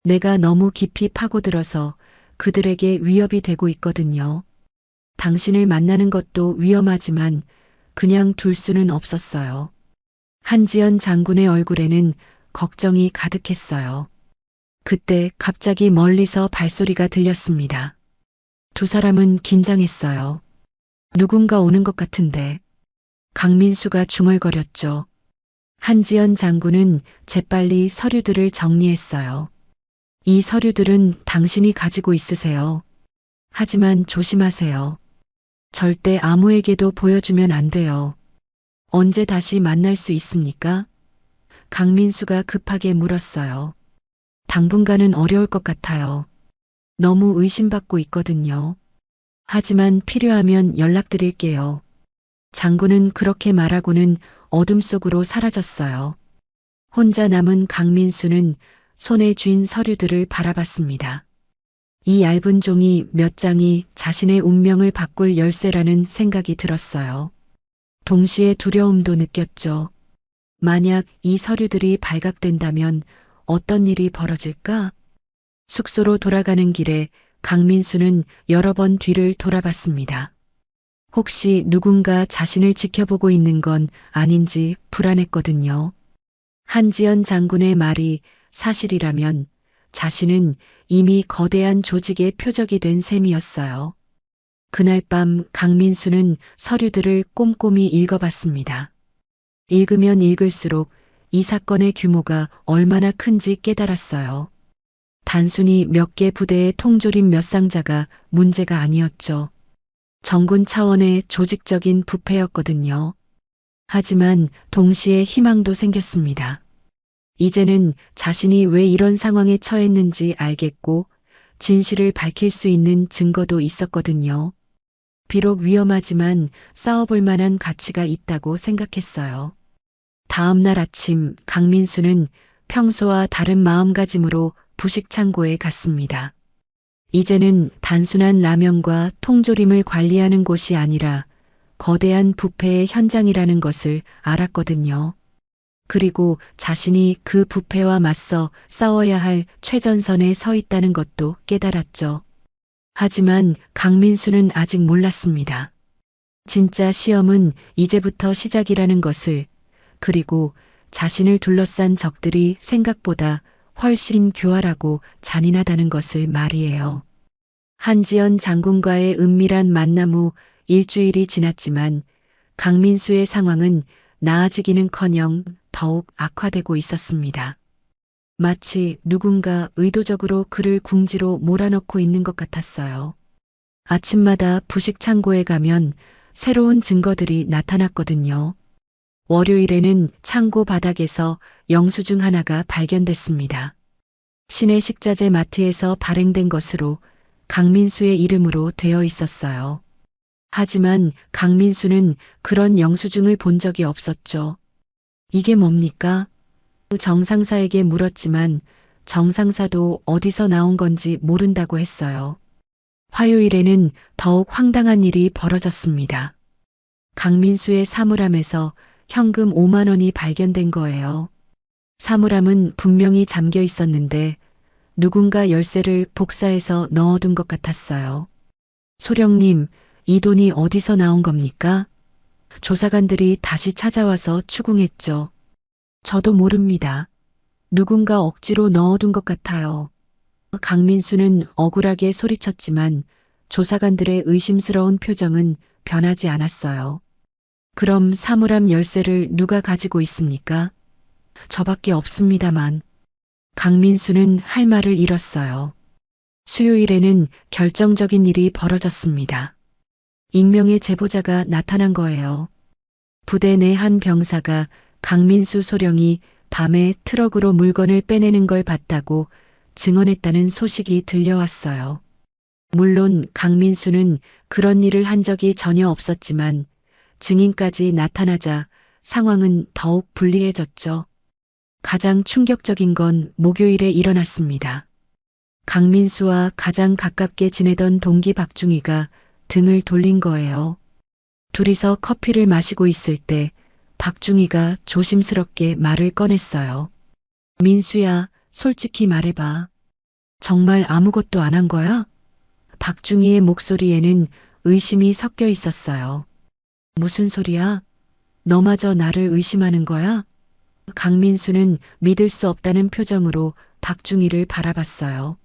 내가 너무 깊이 파고들어서 그들에게 위협이 되고 있거든요. 당신을 만나는 것도 위험하지만 그냥 둘 수는 없었어요. 한지연 장군의 얼굴에는 걱정이 가득했어요. 그때 갑자기 멀리서 발소리가 들렸습니다. 두 사람은 긴장했어요. 누군가 오는 것 같은데. 강민수가 중얼거렸죠. 한지연 장군은 재빨리 서류들을 정리했어요. 이 서류들은 당신이 가지고 있으세요. 하지만 조심하세요. 절대 아무에게도 보여주면 안 돼요. 언제 다시 만날 수 있습니까? 강민수가 급하게 물었어요. 당분간은 어려울 것 같아요. 너무 의심받고 있거든요. 하지만 필요하면 연락드릴게요. 장군은 그렇게 말하고는 어둠 속으로 사라졌어요. 혼자 남은 강민수는 손에 쥔 서류들을 바라봤습니다. 이 얇은 종이 몇 장이 자신의 운명을 바꿀 열쇠라는 생각이 들었어요. 동시에 두려움도 느꼈죠. 만약 이 서류들이 발각된다면 어떤 일이 벌어질까? 숙소로 돌아가는 길에 강민수는 여러 번 뒤를 돌아봤습니다. 혹시 누군가 자신을 지켜보고 있는 건 아닌지 불안했거든요. 한지연 장군의 말이 사실이라면 자신은 이미 거대한 조직의 표적이 된 셈이었어요. 그날 밤 강민수는 서류들을 꼼꼼히 읽어봤습니다. 읽으면 읽을수록 이 사건의 규모가 얼마나 큰지 깨달았어요. 단순히 몇 개 부대의 통조림 몇 상자가 문제가 아니었죠. 정군 차원의 조직적인 부패였거든요. 하지만 동시에 희망도 생겼습니다. 이제는 자신이 왜 이런 상황에 처했는지 알겠고 진실을 밝힐 수 있는 증거도 있었거든요. 비록 위험하지만 싸워볼 만한 가치가 있다고 생각했어요. 다음 날 아침 강민수는 평소와 다른 마음가짐으로 부식창고에 갔습니다. 이제는 단순한 라면과 통조림을 관리하는 곳이 아니라 거대한 부패의 현장이라는 것을 알았거든요. 그리고 자신이 그 부패와 맞서 싸워야 할 최전선에 서 있다는 것도 깨달았죠. 하지만 강민수는 아직 몰랐습니다. 진짜 시험은 이제부터 시작이라는 것을, 그리고 자신을 둘러싼 적들이 생각보다 훨씬 교활하고 잔인하다는 것을 말이에요. 한지연 장군과의 은밀한 만남 후 일주일이 지났지만 강민수의 상황은 나아지기는커녕 더욱 악화되고 있었습니다. 마치 누군가 의도적으로 그를 궁지로 몰아넣고 있는 것 같았어요. 아침마다 부식창고에 가면 새로운 증거들이 나타났거든요. 월요일에는 창고 바닥에서 영수증 하나가 발견됐습니다. 신의 식자재 마트에서 발행된 것으로 강민수의 이름으로 되어 있었어요. 하지만 강민수는 그런 영수증을 본 적이 없었죠. 이게 뭡니까? 정상사에게 물었지만 정상사도 어디서 나온 건지 모른다고 했어요. 화요일에는 더욱 황당한 일이 벌어졌습니다. 강민수의 사물함에서 현금 5만 원이 발견된 거예요. 사물함은 분명히 잠겨 있었는데 누군가 열쇠를 복사해서 넣어둔 것 같았어요. 소령님, 이 돈이 어디서 나온 겁니까? 조사관들이 다시 찾아와서 추궁했죠. 저도 모릅니다. 누군가 억지로 넣어둔 것 같아요. 강민수는 억울하게 소리쳤지만 조사관들의 의심스러운 표정은 변하지 않았어요. 그럼 사물함 열쇠를 누가 가지고 있습니까? 저밖에 없습니다만. 강민수는 할 말을 잃었어요. 수요일에는 결정적인 일이 벌어졌습니다. 익명의 제보자가 나타난 거예요. 부대 내 한 병사가 강민수 소령이 밤에 트럭으로 물건을 빼내는 걸 봤다고 증언했다는 소식이 들려왔어요. 물론 강민수는 그런 일을 한 적이 전혀 없었지만 증인까지 나타나자 상황은 더욱 불리해졌죠. 가장 충격적인 건 목요일에 일어났습니다. 강민수와 가장 가깝게 지내던 동기 박중희가 등을 돌린 거예요. 둘이서 커피를 마시고 있을 때 박중희가 조심스럽게 말을 꺼냈어요. 민수야, 솔직히 말해봐. 정말 아무것도 안 한 거야? 박중희의 목소리에는 의심이 섞여 있었어요. 무슨 소리야? 너마저 나를 의심하는 거야? 강민수는 믿을 수 없다는 표정으로 박중희를 바라봤어요.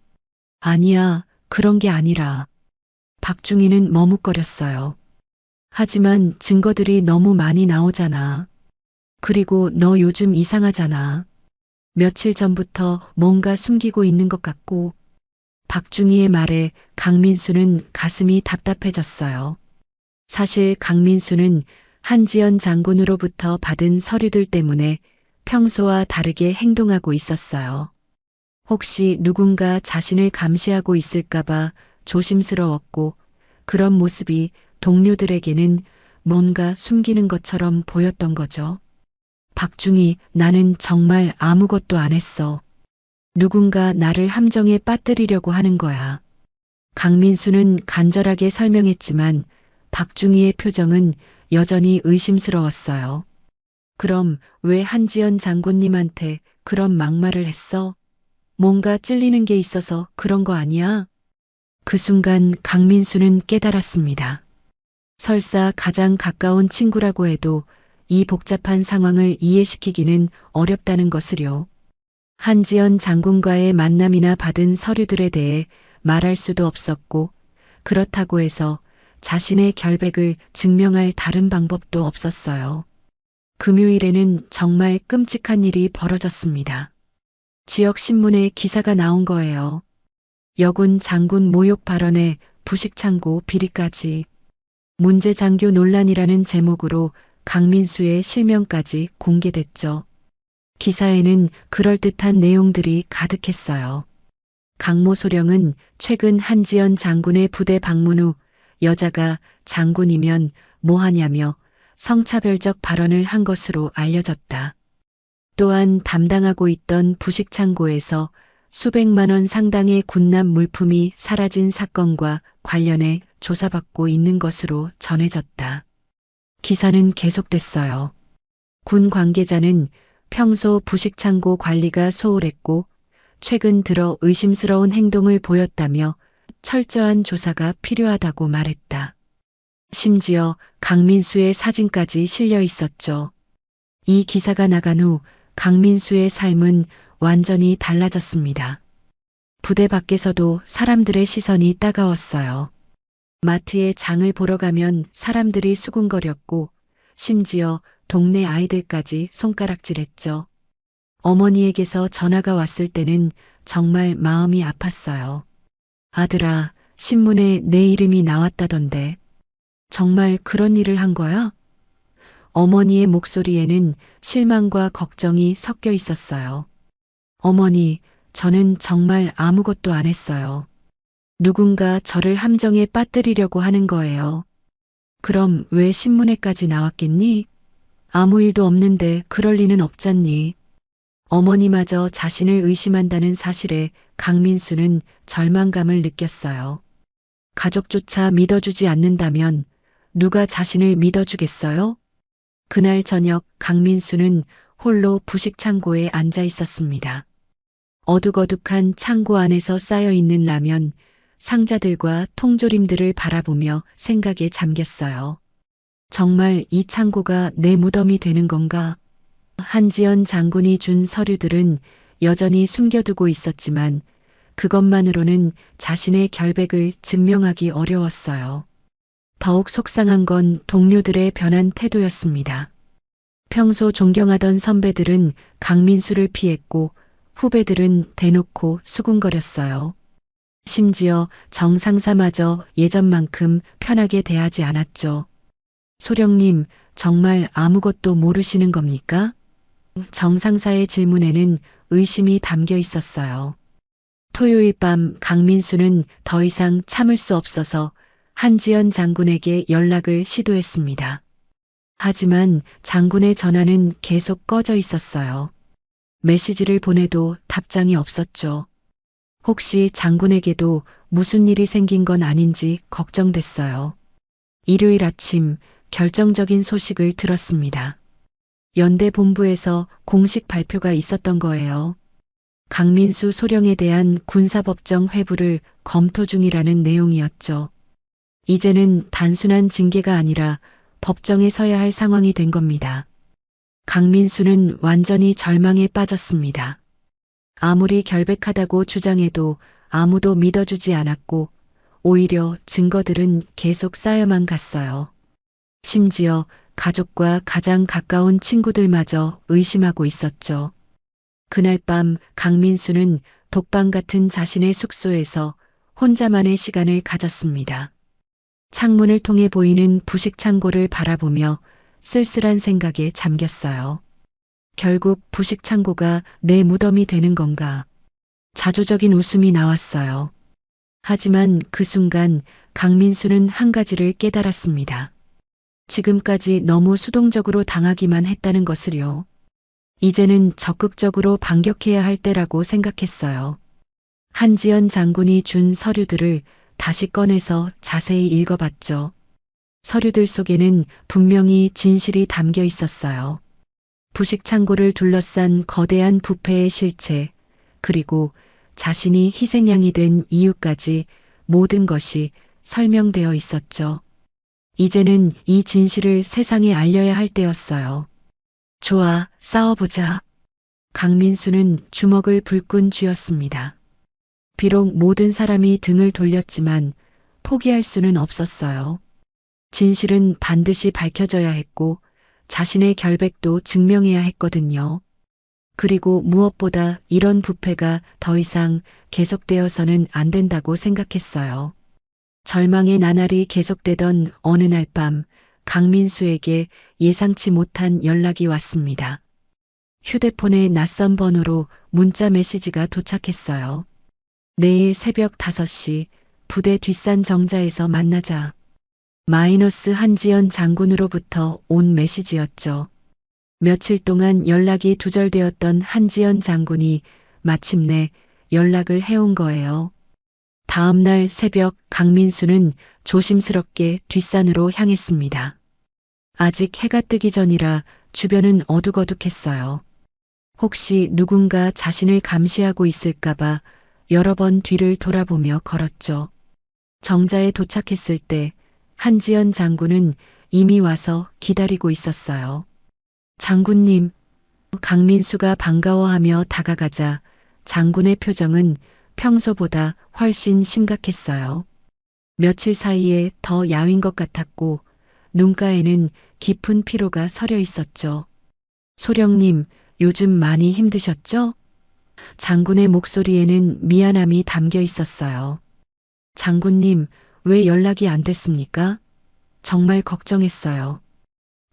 아니야, 그런 게 아니라. 박중희는 머뭇거렸어요. 하지만 증거들이 너무 많이 나오잖아. 그리고 너 요즘 이상하잖아. 며칠 전부터 뭔가 숨기고 있는 것 같고. 박중희의 말에 강민수는 가슴이 답답해졌어요. 사실 강민수는 한지연 장군으로부터 받은 서류들 때문에 평소와 다르게 행동하고 있었어요. 혹시 누군가 자신을 감시하고 있을까봐 조심스러웠고 그런 모습이 동료들에게는 뭔가 숨기는 것처럼 보였던 거죠. 박중희, 나는 정말 아무것도 안 했어. 누군가 나를 함정에 빠뜨리려고 하는 거야. 강민수는 간절하게 설명했지만 박중희의 표정은 여전히 의심스러웠어요. 그럼 왜 한지연 장군님한테 그런 막말을 했어? 뭔가 찔리는 게 있어서 그런 거 아니야? 그 순간 강민수는 깨달았습니다. 설사 가장 가까운 친구라고 해도 이 복잡한 상황을 이해시키기는 어렵다는 것을요. 한지연 장군과의 만남이나 받은 서류들에 대해 말할 수도 없었고 그렇다고 해서 자신의 결백을 증명할 다른 방법도 없었어요. 금요일에는 정말 끔찍한 일이 벌어졌습니다. 지역 신문에 기사가 나온 거예요. 여군 장군 모욕 발언에 부식창고 비리까지. 문제장교 논란이라는 제목으로 강민수의 실명까지 공개됐죠. 기사에는 그럴듯한 내용들이 가득했어요. 강모 소령은 최근 한지연 장군의 부대 방문 후 여자가 장군이면 뭐하냐며 성차별적 발언을 한 것으로 알려졌다. 또한 담당하고 있던 부식창고에서 수백만 원 상당의 군납 물품이 사라진 사건과 관련해 조사받고 있는 것으로 전해졌다. 기사는 계속됐어요. 군 관계자는 평소 부식창고 관리가 소홀했고 최근 들어 의심스러운 행동을 보였다며 철저한 조사가 필요하다고 말했다. 심지어 강민수의 사진까지 실려 있었죠. 이 기사가 나간 후 강민수의 삶은 완전히 달라졌습니다. 부대 밖에서도 사람들의 시선이 따가웠어요. 마트에 장을 보러 가면 사람들이 수군거렸고 심지어 동네 아이들까지 손가락질했죠. 어머니에게서 전화가 왔을 때는 정말 마음이 아팠어요. 아들아, 신문에 내 이름이 나왔다던데. 정말 그런 일을 한 거야? 어머니의 목소리에는 실망과 걱정이 섞여 있었어요. 어머니, 저는 정말 아무것도 안 했어요. 누군가 저를 함정에 빠뜨리려고 하는 거예요. 그럼 왜 신문에까지 나왔겠니? 아무 일도 없는데 그럴 리는 없잖니. 어머니마저 자신을 의심한다는 사실에 강민수는 절망감을 느꼈어요. 가족조차 믿어주지 않는다면 누가 자신을 믿어주겠어요? 그날 저녁 강민수는 홀로 부식창고에 앉아 있었습니다. 어둑어둑한 창고 안에서 쌓여있는 라면, 상자들과 통조림들을 바라보며 생각에 잠겼어요. 정말 이 창고가 내 무덤이 되는 건가? 한지연 장군이 준 서류들은 여전히 숨겨두고 있었지만 그것만으로는 자신의 결백을 증명하기 어려웠어요. 더욱 속상한 건 동료들의 변한 태도였습니다. 평소 존경하던 선배들은 강민수를 피했고 후배들은 대놓고 수군거렸어요. 심지어 정 상사마저 예전만큼 편하게 대하지 않았죠. 소령님, 정말 아무것도 모르시는 겁니까? 정 상사의 질문에는 의심이 담겨 있었어요. 토요일 밤 강민수는 더 이상 참을 수 없어서 한지연 장군에게 연락을 시도했습니다. 하지만 장군의 전화는 계속 꺼져 있었어요. 메시지를 보내도 답장이 없었죠. 혹시 장군에게도 무슨 일이 생긴 건 아닌지 걱정됐어요. 일요일 아침 결정적인 소식을 들었습니다. 연대 본부에서 공식 발표가 있었던 거예요. 강민수 소령에 대한 군사법정 회부를 검토 중이라는 내용이었죠. 이제는 단순한 징계가 아니라 법정에 서야 할 상황이 된 겁니다. 강민수는 완전히 절망에 빠졌습니다. 아무리 결백하다고 주장해도 아무도 믿어주지 않았고 오히려 증거들은 계속 쌓여만 갔어요. 심지어 가족과 가장 가까운 친구들마저 의심하고 있었죠. 그날 밤 강민수는 독방 같은 자신의 숙소에서 혼자만의 시간을 가졌습니다. 창문을 통해 보이는 부식 창고를 바라보며 쓸쓸한 생각에 잠겼어요. 결국 부식 창고가 내 무덤이 되는 건가? 자조적인 웃음이 나왔어요. 하지만 그 순간 강민수는 한 가지를 깨달았습니다. 지금까지 너무 수동적으로 당하기만 했다는 것을요. 이제는 적극적으로 반격해야 할 때라고 생각했어요. 한지연 장군이 준 서류들을 다시 꺼내서 자세히 읽어봤죠. 서류들 속에는 분명히 진실이 담겨 있었어요. 부식 창고를 둘러싼 거대한 부패의 실체, 그리고 자신이 희생양이 된 이유까지 모든 것이 설명되어 있었죠. 이제는 이 진실을 세상에 알려야 할 때였어요. 좋아, 싸워보자. 강민수는 주먹을 불끈 쥐었습니다. 비록 모든 사람이 등을 돌렸지만 포기할 수는 없었어요. 진실은 반드시 밝혀져야 했고 자신의 결백도 증명해야 했거든요. 그리고 무엇보다 이런 부패가 더 이상 계속되어서는 안 된다고 생각했어요. 절망의 나날이 계속되던 어느 날 밤 강민수에게 예상치 못한 연락이 왔습니다. 휴대폰의 낯선 번호로 문자 메시지가 도착했어요. 내일 새벽 5시 부대 뒷산 정자에서 만나자. 마이너스 한지연 장군으로부터 온 메시지였죠. 며칠 동안 연락이 두절되었던 한지연 장군이 마침내 연락을 해온 거예요. 다음 날 새벽 강민수는 조심스럽게 뒷산으로 향했습니다. 아직 해가 뜨기 전이라 주변은 어둑어둑했어요. 혹시 누군가 자신을 감시하고 있을까봐 여러 번 뒤를 돌아보며 걸었죠. 정자에 도착했을 때 한지연 장군은 이미 와서 기다리고 있었어요. 장군님, 강민수가 반가워하며 다가가자 장군의 표정은 평소보다 훨씬 심각했어요. 며칠 사이에 더 야윈 것 같았고 눈가에는 깊은 피로가 서려 있었죠. 소령님, 요즘 많이 힘드셨죠? 장군의 목소리에는 미안함이 담겨 있었어요. 장군님, 왜 연락이 안 됐습니까? 정말 걱정했어요.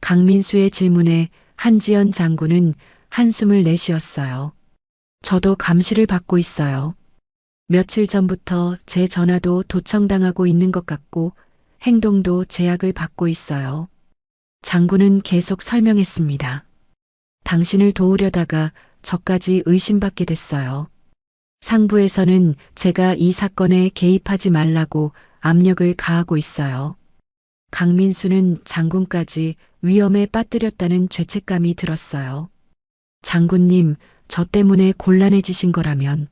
강민수의 질문에 한지연 장군은 한숨을 내쉬었어요. 저도 감시를 받고 있어요. 며칠 전부터 제 전화도 도청당하고 있는 것 같고 행동도 제약을 받고 있어요. 장군은 계속 설명했습니다. 당신을 도우려다가 저까지 의심받게 됐어요. 상부에서는 제가 이 사건에 개입하지 말라고 압력을 가하고 있어요. 강민수는 장군까지 위험에 빠뜨렸다는 죄책감이 들었어요. 장군님, 저 때문에 곤란해지신 거라면.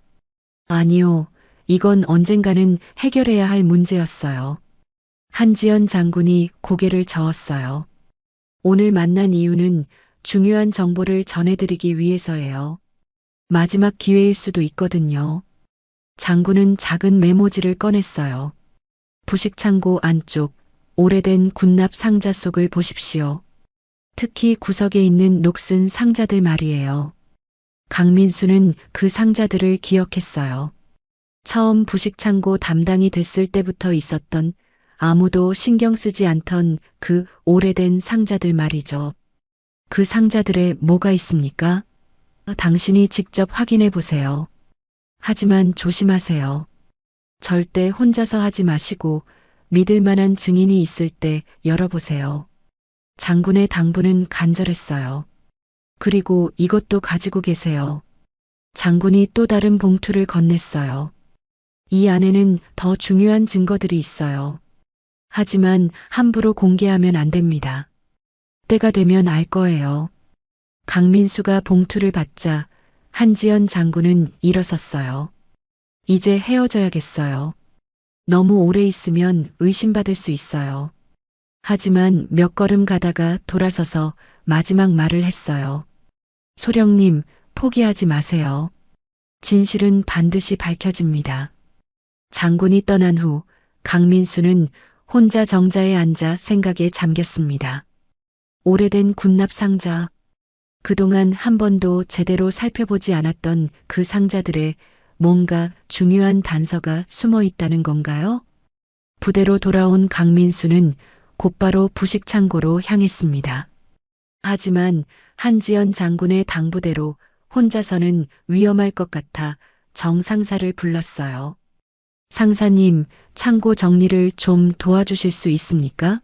아니요, 이건 언젠가는 해결해야 할 문제였어요. 한지연 장군이 고개를 저었어요. 오늘 만난 이유는 중요한 정보를 전해드리기 위해서예요. 마지막 기회일 수도 있거든요. 장군은 작은 메모지를 꺼냈어요. 부식창고 안쪽 오래된 군납 상자 속을 보십시오. 특히 구석에 있는 녹슨 상자들 말이에요. 강민수는 그 상자들을 기억했어요. 처음 부식창고 담당이 됐을 때부터 있었던 아무도 신경 쓰지 않던 그 오래된 상자들 말이죠. 그 상자들에 뭐가 있습니까? 당신이 직접 확인해 보세요. 하지만 조심하세요. 절대 혼자서 하지 마시고 믿을 만한 증인이 있을 때 열어보세요. 장군의 당부는 간절했어요. 그리고 이것도 가지고 계세요. 장군이 또 다른 봉투를 건넸어요. 이 안에는 더 중요한 증거들이 있어요. 하지만 함부로 공개하면 안 됩니다. 때가 되면 알 거예요. 강민수가 봉투를 받자 한지연 장군은 일어섰어요. 이제 헤어져야겠어요. 너무 오래 있으면 의심받을 수 있어요. 하지만 몇 걸음 가다가 돌아서서 마지막 말을 했어요. 소령님, 포기하지 마세요. 진실은 반드시 밝혀집니다. 장군이 떠난 후 강민수는 혼자 정자에 앉아 생각에 잠겼습니다. 오래된 군납 상자. 그동안 한 번도 제대로 살펴보지 않았던 그 상자들에 뭔가 중요한 단서가 숨어 있다는 건가요? 부대로 돌아온 강민수는 곧바로 부식창고로 향했습니다. 하지만 한지연 장군의 당부대로 혼자서는 위험할 것 같아 정 상사를 불렀어요. 상사님, 창고 정리를 좀 도와주실 수 있습니까?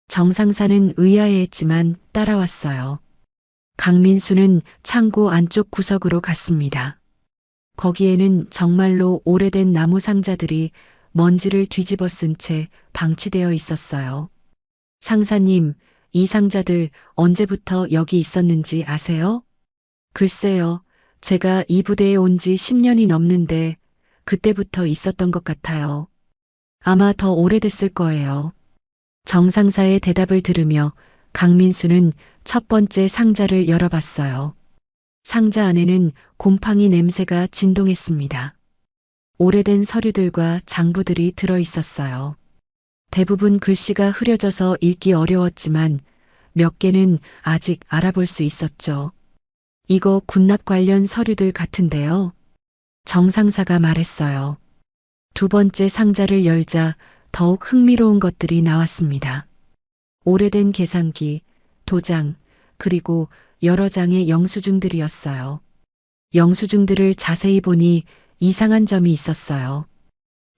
정 상사는 의아해했지만 따라왔어요. 강민수는 창고 안쪽 구석으로 갔습니다. 거기에는 정말로 오래된 나무 상자들이 먼지를 뒤집어 쓴 채 방치되어 있었어요. 상사님, 이 상자들 언제부터 여기 있었는지 아세요? 글쎄요, 제가 이 부대에 온 지 10년이 넘는데 그때부터 있었던 것 같아요. 아마 더 오래됐을 거예요. 정 상사의 대답을 들으며 강민수는 첫 번째 상자를 열어봤어요. 상자 안에는 곰팡이 냄새가 진동했습니다. 오래된 서류들과 장부들이 들어 있었어요. 대부분 글씨가 흐려져서 읽기 어려웠지만 몇 개는 아직 알아볼 수 있었죠. 이거 군납 관련 서류들 같은데요. 정 상사가 말했어요. 두 번째 상자를 열자 더욱 흥미로운 것들이 나왔습니다. 오래된 계산기, 도장, 그리고 여러 장의 영수증들이었어요. 영수증들을 자세히 보니 이상한 점이 있었어요.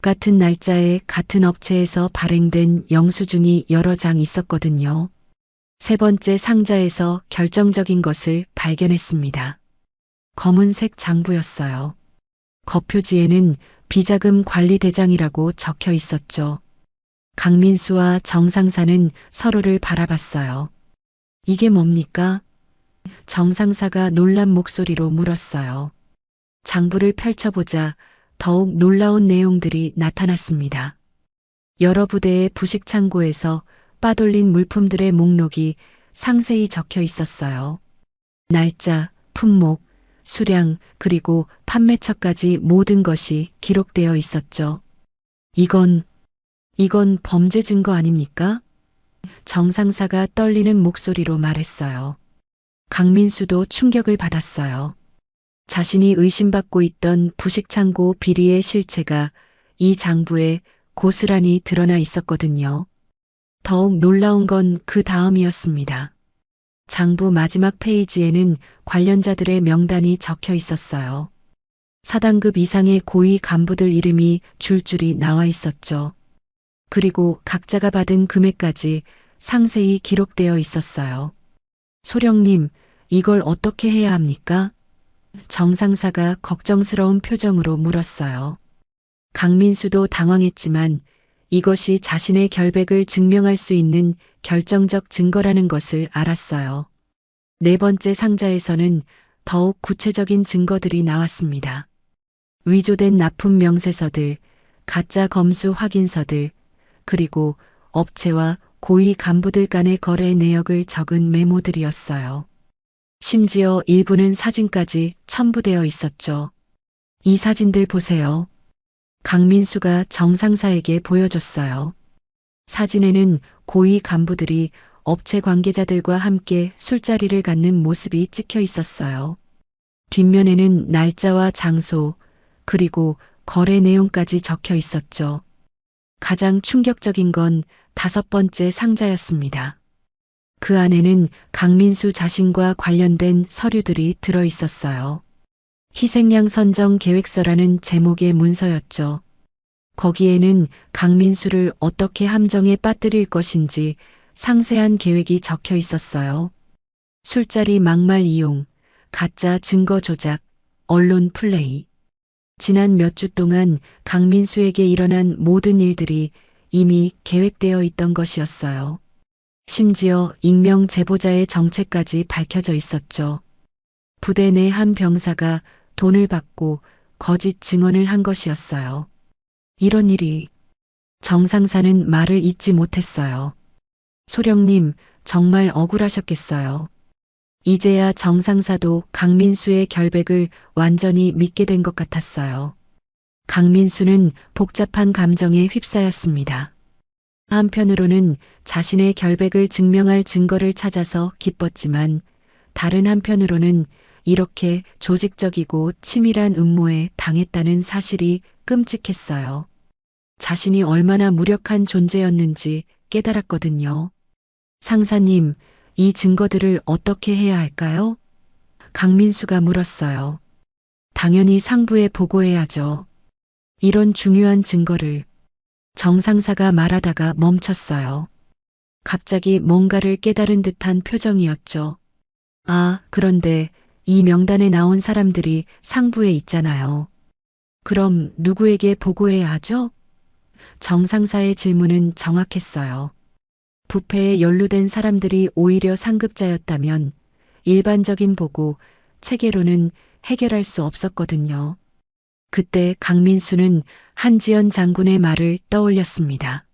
같은 날짜에 같은 업체에서 발행된 영수증이 여러 장 있었거든요. 세 번째 상자에서 결정적인 것을 발견했습니다. 검은색 장부였어요. 겉표지에는 비자금 관리대장이라고 적혀 있었죠. 강민수와 정 상사는 서로를 바라봤어요. 이게 뭡니까? 정 상사가 놀란 목소리로 물었어요. 장부를 펼쳐보자 더욱 놀라운 내용들이 나타났습니다. 여러 부대의 부식창고에서 빠돌린 물품들의 목록이 상세히 적혀 있었어요. 날짜, 품목, 수량, 그리고 판매처까지 모든 것이 기록되어 있었죠. 이건 범죄 증거 아닙니까? 정 상사가 떨리는 목소리로 말했어요. 강민수도 충격을 받았어요. 자신이 의심받고 있던 부식창고 비리의 실체가 이 장부에 고스란히 드러나 있었거든요. 더욱 놀라운 건 그 다음이었습니다. 장부 마지막 페이지에는 관련자들의 명단이 적혀 있었어요. 사단급 이상의 고위 간부들 이름이 줄줄이 나와 있었죠. 그리고 각자가 받은 금액까지 상세히 기록되어 있었어요. 소령님, 이걸 어떻게 해야 합니까? 정 상사가 걱정스러운 표정으로 물었어요. 강민수도 당황했지만 이것이 자신의 결백을 증명할 수 있는 결정적 증거라는 것을 알았어요. 네 번째 상자에서는 더욱 구체적인 증거들이 나왔습니다. 위조된 납품 명세서들, 가짜 검수 확인서들, 그리고 업체와 고위 간부들 간의 거래 내역을 적은 메모들이었어요. 심지어 일부는 사진까지 첨부되어 있었죠. 이 사진들 보세요. 강민수가 정 상사에게 보여줬어요. 사진에는 고위 간부들이 업체 관계자들과 함께 술자리를 갖는 모습이 찍혀 있었어요. 뒷면에는 날짜와 장소, 그리고 거래 내용까지 적혀 있었죠. 가장 충격적인 건 다섯 번째 상자였습니다. 그 안에는 강민수 자신과 관련된 서류들이 들어 있었어요. 희생양 선정 계획서라는 제목의 문서였죠. 거기에는 강민수를 어떻게 함정에 빠뜨릴 것인지 상세한 계획이 적혀 있었어요. 술자리 막말 이용, 가짜 증거 조작, 언론 플레이. 지난 몇 주 동안 강민수에게 일어난 모든 일들이 이미 계획되어 있던 것이었어요. 심지어 익명 제보자의 정체까지 밝혀져 있었죠. 부대 내 한 병사가 돈을 받고 거짓 증언을 한 것이었어요. 이런 일이 정 상사는 말을 잇지 못했어요. 소령님, 정말 억울하셨겠어요. 이제야 정 상사도 강민수의 결백을 완전히 믿게 된 것 같았어요. 강민수는 복잡한 감정에 휩싸였습니다. 한편으로는 자신의 결백을 증명할 증거를 찾아서 기뻤지만 다른 한편으로는 이렇게 조직적이고 치밀한 음모에 당했다는 사실이 끔찍했어요. 자신이 얼마나 무력한 존재였는지 깨달았거든요. 상사님, 이 증거들을 어떻게 해야 할까요? 강민수가 물었어요. 당연히 상부에 보고해야죠. 이런 중요한 증거를 정 상사가 말하다가 멈췄어요. 갑자기 뭔가를 깨달은 듯한 표정이었죠. 아, 그런데 이 명단에 나온 사람들이 상부에 있잖아요. 그럼 누구에게 보고해야 하죠? 정 상사의 질문은 정확했어요. 부패에 연루된 사람들이 오히려 상급자였다면 일반적인 보고, 체계로는 해결할 수 없었거든요. 그때 강민수는 한지연 장군의 말을 떠올렸습니다.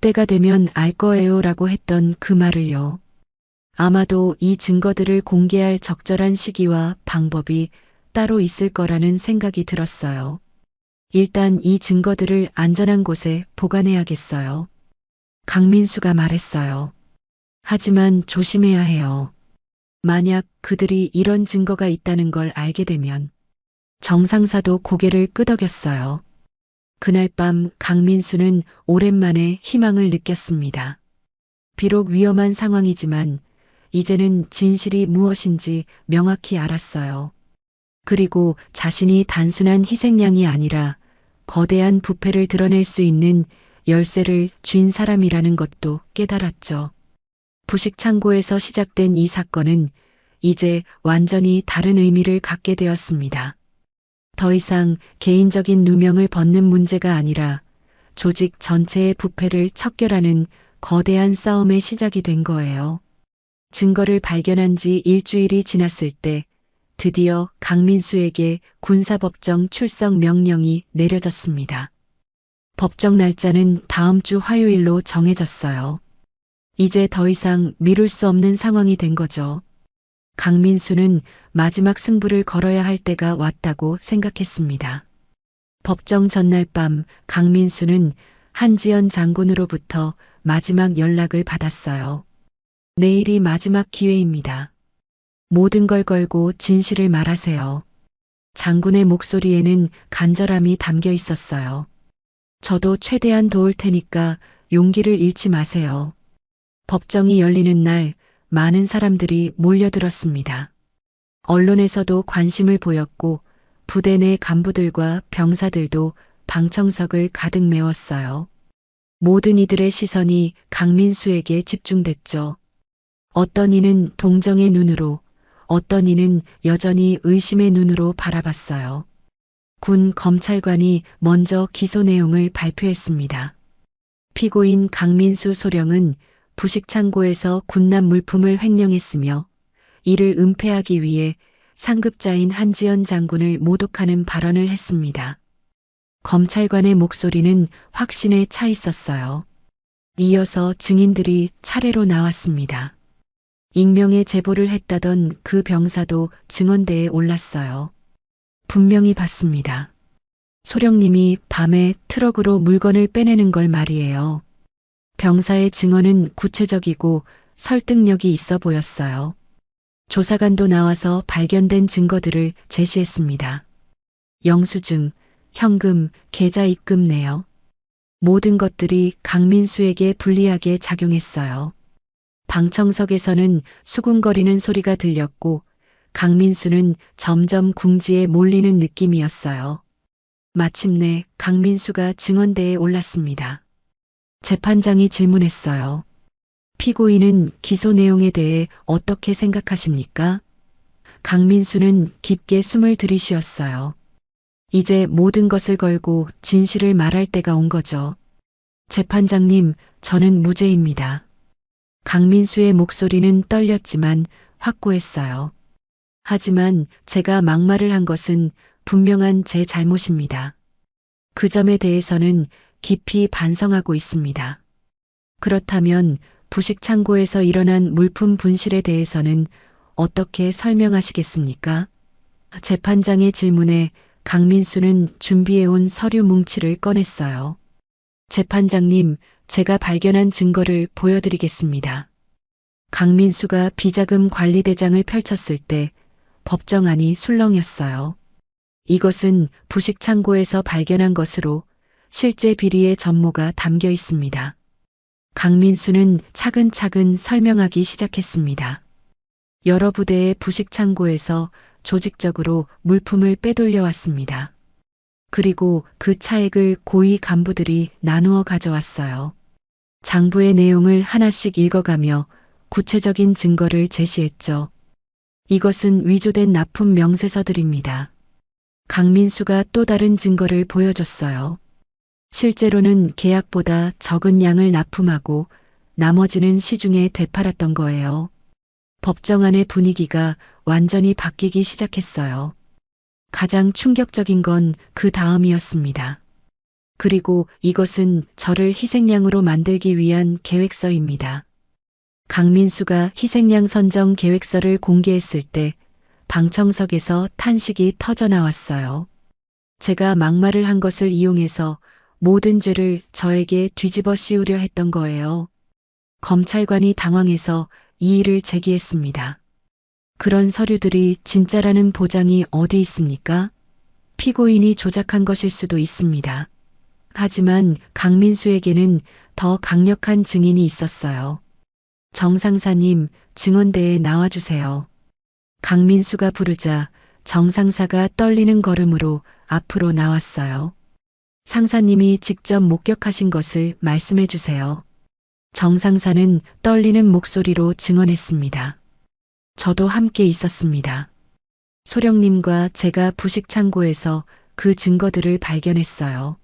때가 되면 알 거예요라고 했던 그 말을요. 아마도 이 증거들을 공개할 적절한 시기와 방법이 따로 있을 거라는 생각이 들었어요. 일단 이 증거들을 안전한 곳에 보관해야겠어요. 강민수가 말했어요. 하지만 조심해야 해요. 만약 그들이 이런 증거가 있다는 걸 알게 되면 정 상사도 고개를 끄덕였어요. 그날 밤 강민수는 오랜만에 희망을 느꼈습니다. 비록 위험한 상황이지만 이제는 진실이 무엇인지 명확히 알았어요. 그리고 자신이 단순한 희생양이 아니라 거대한 부패를 드러낼 수 있는 열쇠를 쥔 사람이라는 것도 깨달았죠. 부식 창고에서 시작된 이 사건은 이제 완전히 다른 의미를 갖게 되었습니다. 더 이상 개인적인 누명을 벗는 문제가 아니라 조직 전체의 부패를 척결하는 거대한 싸움의 시작이 된 거예요. 증거를 발견한 지 일주일이 지났을 때 드디어 강민수에게 군사법정 출석 명령이 내려졌습니다. 법정 날짜는 다음 주 화요일로 정해졌어요. 이제 더 이상 미룰 수 없는 상황이 된 거죠. 강민수는 마지막 승부를 걸어야 할 때가 왔다고 생각했습니다. 법정 전날 밤 강민수는 한지연 장군으로부터 마지막 연락을 받았어요. 내일이 마지막 기회입니다. 모든 걸 걸고 진실을 말하세요. 장군의 목소리에는 간절함이 담겨 있었어요. 저도 최대한 도울 테니까 용기를 잃지 마세요. 법정이 열리는 날 많은 사람들이 몰려들었습니다. 언론에서도 관심을 보였고 부대 내 간부들과 병사들도 방청석을 가득 메웠어요. 모든 이들의 시선이 강민수에게 집중됐죠. 어떤 이는 동정의 눈으로, 어떤 이는 여전히 의심의 눈으로 바라봤어요. 군 검찰관이 먼저 기소 내용을 발표했습니다. 피고인 강민수 소령은 부식창고에서 군납 물품을 횡령했으며 이를 은폐하기 위해 상급자인 한지연 장군을 모독하는 발언을 했습니다. 검찰관의 목소리는 확신에 차 있었어요. 이어서 증인들이 차례로 나왔습니다. 익명의 제보를 했다던 그 병사도 증언대에 올랐어요. 분명히 봤습니다. 소령님이 밤에 트럭으로 물건을 빼내는 걸 말이에요. 병사의 증언은 구체적이고 설득력이 있어 보였어요. 조사관도 나와서 발견된 증거들을 제시했습니다. 영수증, 현금, 계좌 입금 내역. 모든 것들이 강민수에게 불리하게 작용했어요. 방청석에서는 수군거리는 소리가 들렸고 강민수는 점점 궁지에 몰리는 느낌이었어요. 마침내 강민수가 증언대에 올랐습니다. 재판장이 질문했어요. 피고인은 기소 내용에 대해 어떻게 생각하십니까? 강민수는 깊게 숨을 들이쉬었어요. 이제 모든 것을 걸고 진실을 말할 때가 온 거죠. 재판장님, 저는 무죄입니다. 강민수의 목소리는 떨렸지만 확고했어요. 하지만 제가 막말을 한 것은 분명한 제 잘못입니다. 그 점에 대해서는 깊이 반성하고 있습니다. 그렇다면 부식 창고에서 일어난 물품 분실에 대해서는 어떻게 설명하시겠습니까? 재판장의 질문에 강민수는 준비해온 서류 뭉치를 꺼냈어요. 재판장님, 제가 발견한 증거를 보여드리겠습니다. 강민수가 비자금 관리대장을 펼쳤을 때 법정 안이 술렁였어요. 이것은 부식 창고에서 발견한 것으로 실제 비리의 전모가 담겨 있습니다. 강민수는 차근차근 설명하기 시작했습니다. 여러 부대의 부식 창고에서 조직적으로 물품을 빼돌려 왔습니다. 그리고 그 차액을 고위 간부들이 나누어 가져왔어요. 장부의 내용을 하나씩 읽어가며 구체적인 증거를 제시했죠. 이것은 위조된 납품 명세서들입니다. 강민수가 또 다른 증거를 보여줬어요. 실제로는 계약보다 적은 양을 납품하고 나머지는 시중에 되팔았던 거예요. 법정 안의 분위기가 완전히 바뀌기 시작했어요. 가장 충격적인 건 그 다음이었습니다. 그리고 이것은 저를 희생양으로 만들기 위한 계획서입니다. 강민수가 희생양 선정 계획서를 공개했을 때 방청석에서 탄식이 터져 나왔어요. 제가 막말을 한 것을 이용해서 모든 죄를 저에게 뒤집어 씌우려 했던 거예요. 검찰관이 당황해서 이의를 제기했습니다. 그런 서류들이 진짜라는 보장이 어디 있습니까? 피고인이 조작한 것일 수도 있습니다. 하지만 강민수에게는 더 강력한 증인이 있었어요. 정 상사님, 증언대에 나와주세요. 강민수가 부르자 정 상사가 떨리는 걸음으로 앞으로 나왔어요. 상사님이 직접 목격하신 것을 말씀해 주세요. 정 상사는 떨리는 목소리로 증언했습니다. 저도 함께 있었습니다. 소령님과 제가 부식 창고에서 그 증거들을 발견했어요.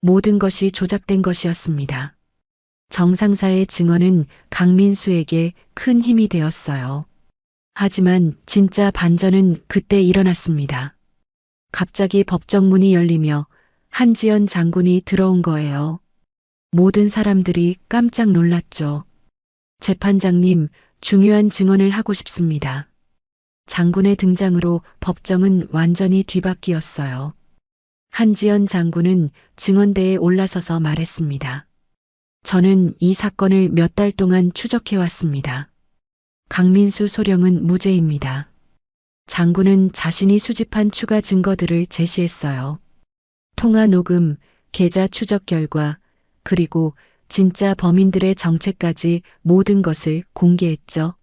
모든 것이 조작된 것이었습니다. 정 상사의 증언은 강민수에게 큰 힘이 되었어요. 하지만 진짜 반전은 그때 일어났습니다. 갑자기 법정 문이 열리며 한지연 장군이 들어온 거예요. 모든 사람들이 깜짝 놀랐죠. 재판장님, 중요한 증언을 하고 싶습니다. 장군의 등장으로 법정은 완전히 뒤바뀌었어요. 한지연 장군은 증언대에 올라서서 말했습니다. 저는 이 사건을 몇 달 동안 추적해왔습니다. 강민수 소령은 무죄입니다. 장군은 자신이 수집한 추가 증거들을 제시했어요. 통화 녹음, 계좌 추적 결과, 그리고 진짜 범인들의 정체까지 모든 것을 공개했죠.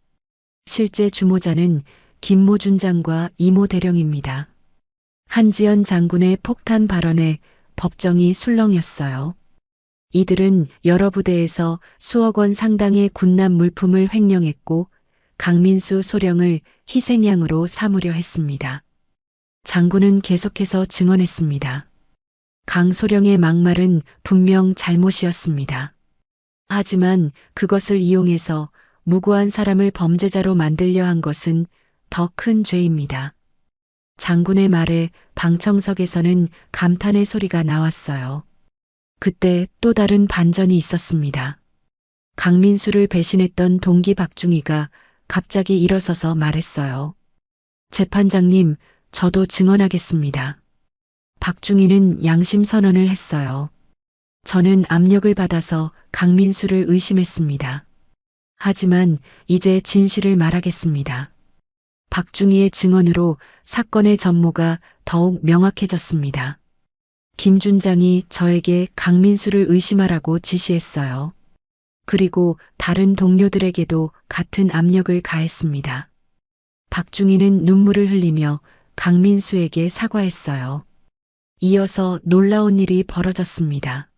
실제 주모자는 김모 준장과 이모 대령입니다. 한지연 장군의 폭탄 발언에 법정이 술렁였어요. 이들은 여러 부대에서 수억 원 상당의 군납 물품을 횡령했고 강민수 소령을 희생양으로 삼으려 했습니다. 장군은 계속해서 증언했습니다. 강 소령의 막말은 분명 잘못이었습니다. 하지만 그것을 이용해서 무고한 사람을 범죄자로 만들려 한 것은 더 큰 죄입니다. 장군의 말에 방청석에서는 감탄의 소리가 나왔어요. 그때 또 다른 반전이 있었습니다. 강민수를 배신했던 동기 박중희가 갑자기 일어서서 말했어요. 재판장님, 저도 증언하겠습니다. 박중희는 양심 선언을 했어요. 저는 압력을 받아서 강민수를 의심했습니다. 하지만 이제 진실을 말하겠습니다. 박중희의 증언으로 사건의 전모가 더욱 명확해졌습니다. 김 준장이 저에게 강민수를 의심하라고 지시했어요. 그리고 다른 동료들에게도 같은 압력을 가했습니다. 박중희는 눈물을 흘리며 강민수에게 사과했어요. 이어서 놀라운 일이 벌어졌습니다.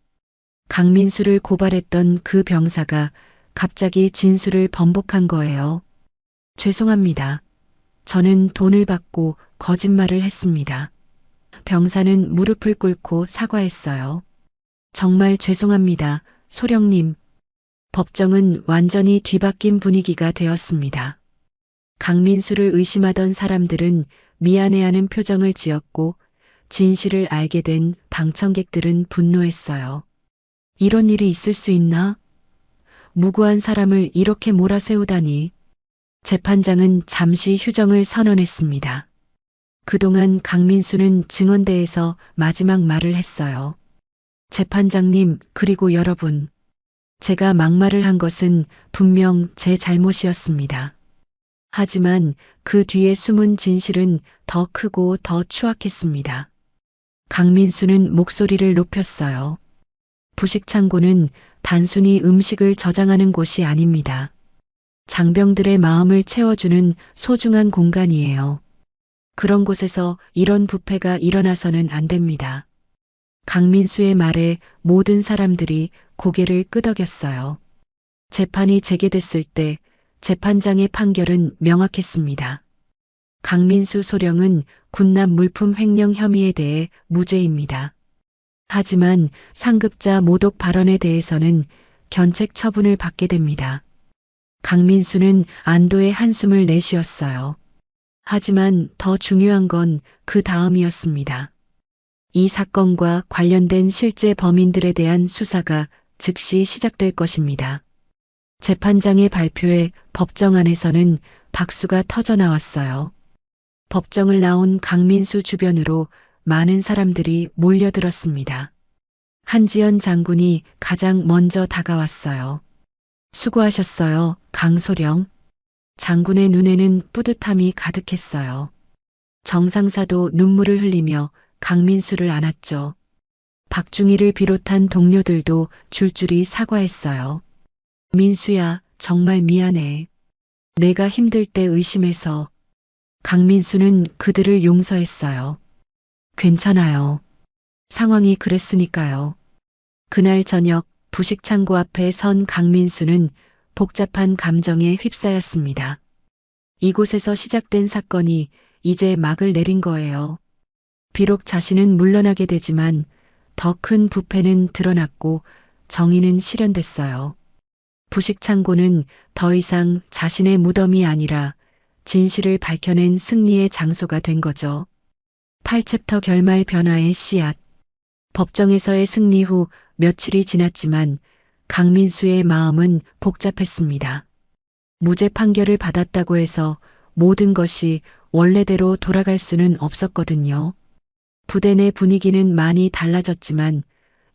강민수를 고발했던 그 병사가 갑자기 진술을 번복한 거예요. 죄송합니다. 저는 돈을 받고 거짓말을 했습니다. 병사는 무릎을 꿇고 사과했어요. 정말 죄송합니다, 소령님. 법정은 완전히 뒤바뀐 분위기가 되었습니다. 강민수를 의심하던 사람들은 미안해하는 표정을 지었고 진실을 알게 된 방청객들은 분노했어요. 이런 일이 있을 수 있나? 무고한 사람을 이렇게 몰아세우다니. 재판장은 잠시 휴정을 선언했습니다. 그동안 강민수는 증언대에서 마지막 말을 했어요. 재판장님, 그리고 여러분. 제가 막말을 한 것은 분명 제 잘못이었습니다. 하지만 그 뒤에 숨은 진실은 더 크고 더 추악했습니다. 강민수는 목소리를 높였어요. 부식창고는 단순히 음식을 저장하는 곳이 아닙니다. 장병들의 마음을 채워주는 소중한 공간이에요. 그런 곳에서 이런 부패가 일어나서는 안 됩니다. 강민수의 말에 모든 사람들이 고개를 끄덕였어요. 재판이 재개됐을 때 재판장의 판결은 명확했습니다. 강민수 소령은 군납 물품 횡령 혐의에 대해 무죄입니다. 하지만 상급자 모독 발언에 대해서는 견책 처분을 받게 됩니다. 강민수는 안도의 한숨을 내쉬었어요. 하지만 더 중요한 건 그 다음이었습니다. 이 사건과 관련된 실제 범인들에 대한 수사가 즉시 시작될 것입니다. 재판장의 발표에 법정 안에서는 박수가 터져 나왔어요. 법정을 나온 강민수 주변으로 많은 사람들이 몰려들었습니다. 한지연 장군이 가장 먼저 다가왔어요. 수고하셨어요, 강소령. 장군의 눈에는 뿌듯함이 가득했어요. 정상사도 눈물을 흘리며 강민수를 안았죠. 박중희를 비롯한 동료들도 줄줄이 사과했어요. 민수야, 정말 미안해. 내가 힘들 때 의심해서. 강민수는 그들을 용서했어요. 괜찮아요. 상황이 그랬으니까요. 그날 저녁 부식창고 앞에 선 강민수는 복잡한 감정에 휩싸였습니다. 이곳에서 시작된 사건이 이제 막을 내린 거예요. 비록 자신은 물러나게 되지만 더 큰 부패는 드러났고 정의는 실현됐어요. 부식창고는 더 이상 자신의 무덤이 아니라 진실을 밝혀낸 승리의 장소가 된 거죠. 8챕터 결말 변화의 씨앗. 법정에서의 승리 후 며칠이 지났지만 강민수의 마음은 복잡했습니다. 무죄 판결을 받았다고 해서 모든 것이 원래대로 돌아갈 수는 없었거든요. 부대 내 분위기는 많이 달라졌지만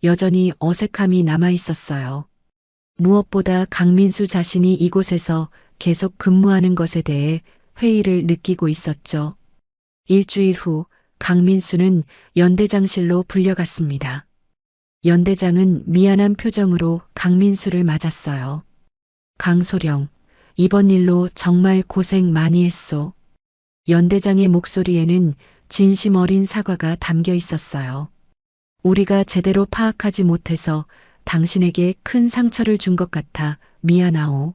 여전히 어색함이 남아 있었어요. 무엇보다 강민수 자신이 이곳에서 계속 근무하는 것에 대해 회의를 느끼고 있었죠. 일주일 후 강민수는 연대장실로 불려갔습니다. 연대장은 미안한 표정으로 강민수를 맞았어요. 강소령, 이번 일로 정말 고생 많이 했소. 연대장의 목소리에는 진심 어린 사과가 담겨 있었어요. 우리가 제대로 파악하지 못해서 당신에게 큰 상처를 준 것 같아 미안하오.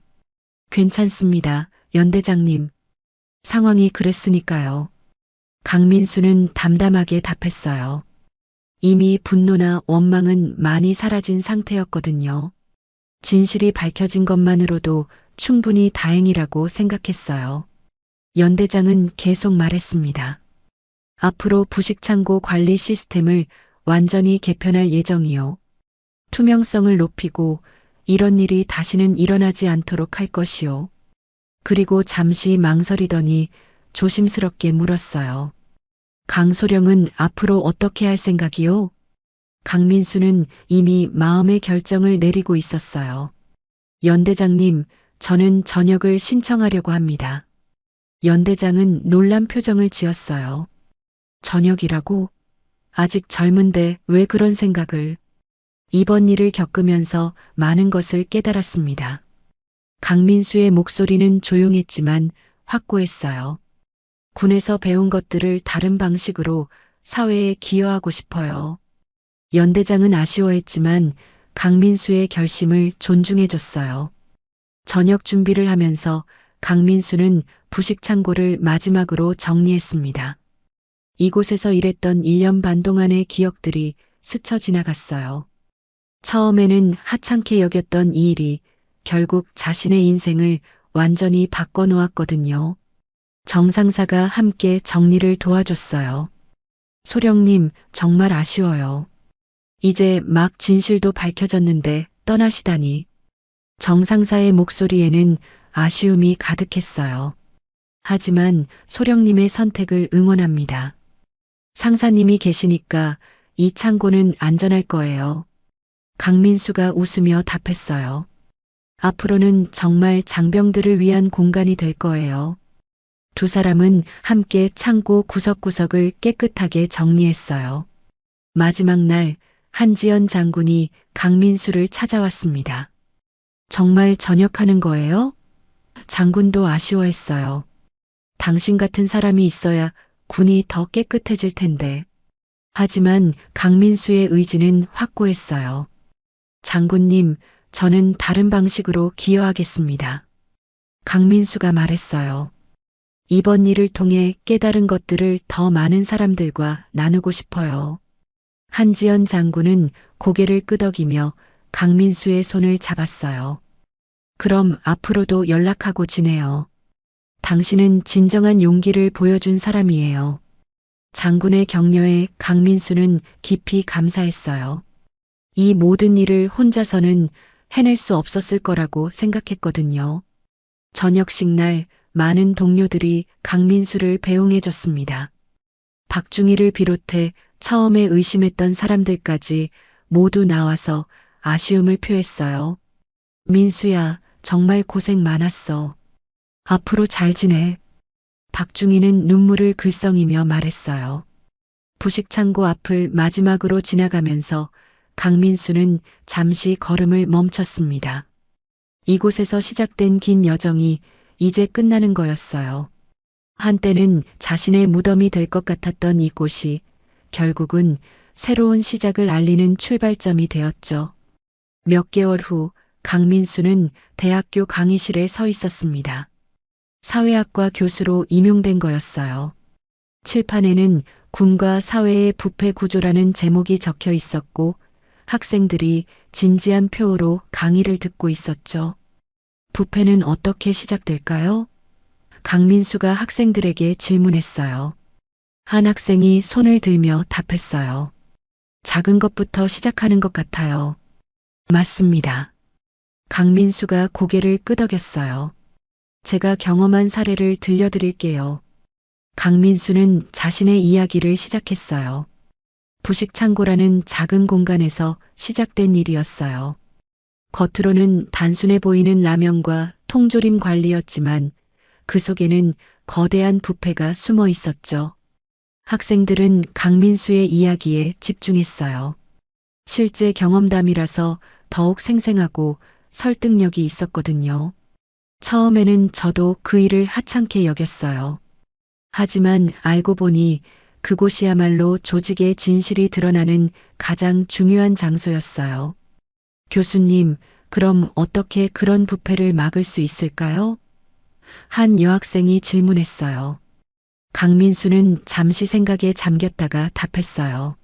괜찮습니다, 연대장님. 상황이 그랬으니까요. 강민수는 담담하게 답했어요. 이미 분노나 원망은 많이 사라진 상태였거든요. 진실이 밝혀진 것만으로도 충분히 다행이라고 생각했어요. 연대장은 계속 말했습니다. 앞으로 부식창고 관리 시스템을 완전히 개편할 예정이요. 투명성을 높이고 이런 일이 다시는 일어나지 않도록 할 것이요. 그리고 잠시 망설이더니 조심스럽게 물었어요. 강소령은 앞으로 어떻게 할 생각이요? 강민수는 이미 마음의 결정을 내리고 있었어요. 연대장님, 저는 전역을 신청하려고 합니다. 연대장은 놀란 표정을 지었어요. 전역이라고? 아직 젊은데 왜 그런 생각을? 이번 일을 겪으면서 많은 것을 깨달았습니다. 강민수의 목소리는 조용했지만 확고했어요. 군에서 배운 것들을 다른 방식으로 사회에 기여하고 싶어요. 연대장은 아쉬워했지만 강민수의 결심을 존중해줬어요. 저녁 준비를 하면서 강민수는 부식 창고를 마지막으로 정리했습니다. 이곳에서 일했던 1년 반 동안의 기억들이 스쳐 지나갔어요. 처음에는 하찮게 여겼던 이 일이 결국 자신의 인생을 완전히 바꿔놓았거든요. 정상사가 함께 정리를 도와줬어요. 소령님, 정말 아쉬워요. 이제 막 진실도 밝혀졌는데 떠나시다니. 정상사의 목소리에는 아쉬움이 가득했어요. 하지만 소령님의 선택을 응원합니다. 상사님이 계시니까 이 창고는 안전할 거예요. 강민수가 웃으며 답했어요. 앞으로는 정말 장병들을 위한 공간이 될 거예요. 두 사람은 함께 창고 구석구석을 깨끗하게 정리했어요. 마지막 날 한지연 장군이 강민수를 찾아왔습니다. 정말 전역하는 거예요? 장군도 아쉬워했어요. 당신 같은 사람이 있어야 군이 더 깨끗해질 텐데. 하지만 강민수의 의지는 확고했어요. 장군님, 저는 다른 방식으로 기여하겠습니다. 강민수가 말했어요. 이번 일을 통해 깨달은 것들을 더 많은 사람들과 나누고 싶어요. 한지연 장군은 고개를 끄덕이며 강민수의 손을 잡았어요. 그럼 앞으로도 연락하고 지내요. 당신은 진정한 용기를 보여준 사람이에요. 장군의 격려에 강민수는 깊이 감사했어요. 이 모든 일을 혼자서는 해낼 수 없었을 거라고 생각했거든요. 저녁식 날 많은 동료들이 강민수를 배웅해줬습니다. 박중희를 비롯해 처음에 의심했던 사람들까지 모두 나와서 아쉬움을 표했어요. 민수야, 정말 고생 많았어. 앞으로 잘 지내. 박중희는 눈물을 글썽이며 말했어요. 부식창고 앞을 마지막으로 지나가면서 강민수는 잠시 걸음을 멈췄습니다. 이곳에서 시작된 긴 여정이 이제 끝나는 거였어요. 한때는 자신의 무덤이 될 것 같았던 이곳이 결국은 새로운 시작을 알리는 출발점이 되었죠. 몇 개월 후 강민수는 대학교 강의실에 서 있었습니다. 사회학과 교수로 임용된 거였어요. 칠판에는 군과 사회의 부패 구조라는 제목이 적혀 있었고 학생들이 진지한 표로 강의를 듣고 있었죠. 부패는 어떻게 시작될까요? 강민수가 학생들에게 질문했어요. 한 학생이 손을 들며 답했어요. 작은 것부터 시작하는 것 같아요. 맞습니다. 강민수가 고개를 끄덕였어요. 제가 경험한 사례를 들려드릴게요. 강민수는 자신의 이야기를 시작했어요. 부식창고라는 작은 공간에서 시작된 일이었어요. 겉으로는 단순해 보이는 라면과 통조림 관리였지만 그 속에는 거대한 부패가 숨어 있었죠. 학생들은 강민수의 이야기에 집중했어요. 실제 경험담이라서 더욱 생생하고 설득력이 있었거든요. 처음에는 저도 그 일을 하찮게 여겼어요. 하지만 알고 보니 그곳이야말로 조직의 진실이 드러나는 가장 중요한 장소였어요. 교수님, 그럼 어떻게 그런 부패를 막을 수 있을까요? 한 여학생이 질문했어요. 강민수는 잠시 생각에 잠겼다가 답했어요.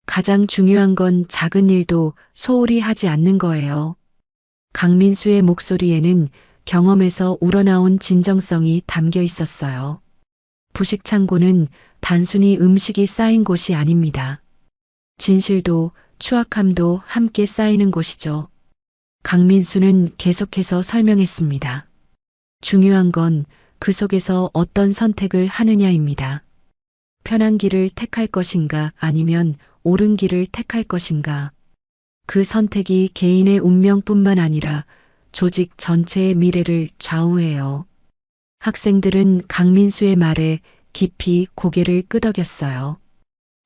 가장 중요한 건 작은 일도 소홀히 하지 않는 거예요. 강민수의 목소리에는 경험에서 우러나온 진정성이 담겨 있었어요. 부식창고는 단순히 음식이 쌓인 곳이 아닙니다. 진실도 추악함도 함께 쌓이는 곳이죠. 강민수는 계속해서 설명했습니다. 중요한 건 그 속에서 어떤 선택을 하느냐입니다. 편한 길을 택할 것인가 아니면 옳은 길을 택할 것인가. 그 선택이 개인의 운명뿐만 아니라 조직 전체의 미래를 좌우해요. 학생들은 강민수의 말에 깊이 고개를 끄덕였어요.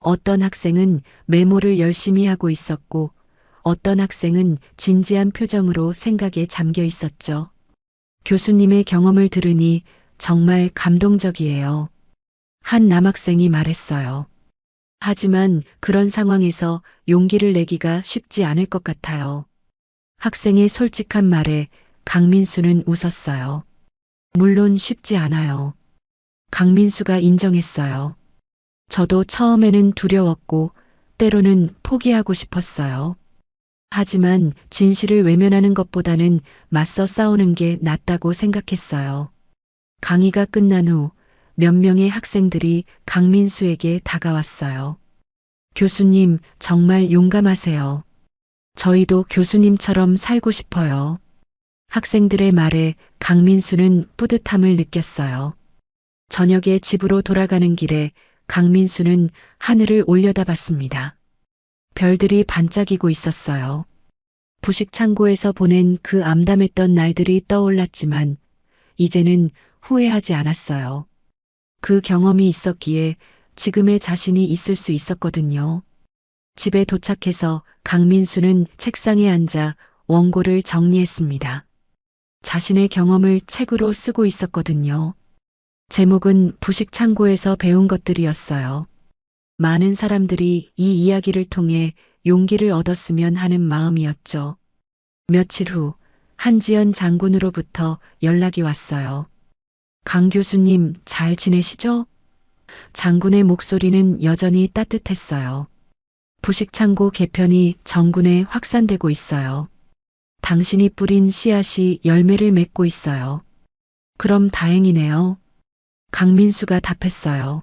어떤 학생은 메모를 열심히 하고 있었고 어떤 학생은 진지한 표정으로 생각에 잠겨 있었죠. 교수님의 경험을 들으니 정말 감동적이에요. 한 남학생이 말했어요. 하지만 그런 상황에서 용기를 내기가 쉽지 않을 것 같아요. 학생의 솔직한 말에 강민수는 웃었어요. 물론 쉽지 않아요. 강민수가 인정했어요. 저도 처음에는 두려웠고 때로는 포기하고 싶었어요. 하지만 진실을 외면하는 것보다는 맞서 싸우는 게 낫다고 생각했어요. 강의가 끝난 후 몇 명의 학생들이 강민수에게 다가왔어요. 교수님, 정말 용감하세요. 저희도 교수님처럼 살고 싶어요. 학생들의 말에 강민수는 뿌듯함을 느꼈어요. 저녁에 집으로 돌아가는 길에 강민수는 하늘을 올려다봤습니다. 별들이 반짝이고 있었어요. 부식 창고에서 보낸 그 암담했던 날들이 떠올랐지만 이제는 후회하지 않았어요. 그 경험이 있었기에 지금의 자신이 있을 수 있었거든요. 집에 도착해서 강민수는 책상에 앉아 원고를 정리했습니다. 자신의 경험을 책으로 쓰고 있었거든요. 제목은 부식 창고에서 배운 것들이었어요. 많은 사람들이 이 이야기를 통해 용기를 얻었으면 하는 마음이었죠. 며칠 후 한지연 장군으로부터 연락이 왔어요. 강 교수님 잘 지내시죠? 장군의 목소리는 여전히 따뜻했어요. 부식창고 개편이 정군에 확산되고 있어요. 당신이 뿌린 씨앗이 열매를 맺고 있어요. 그럼 다행이네요. 강민수가 답했어요.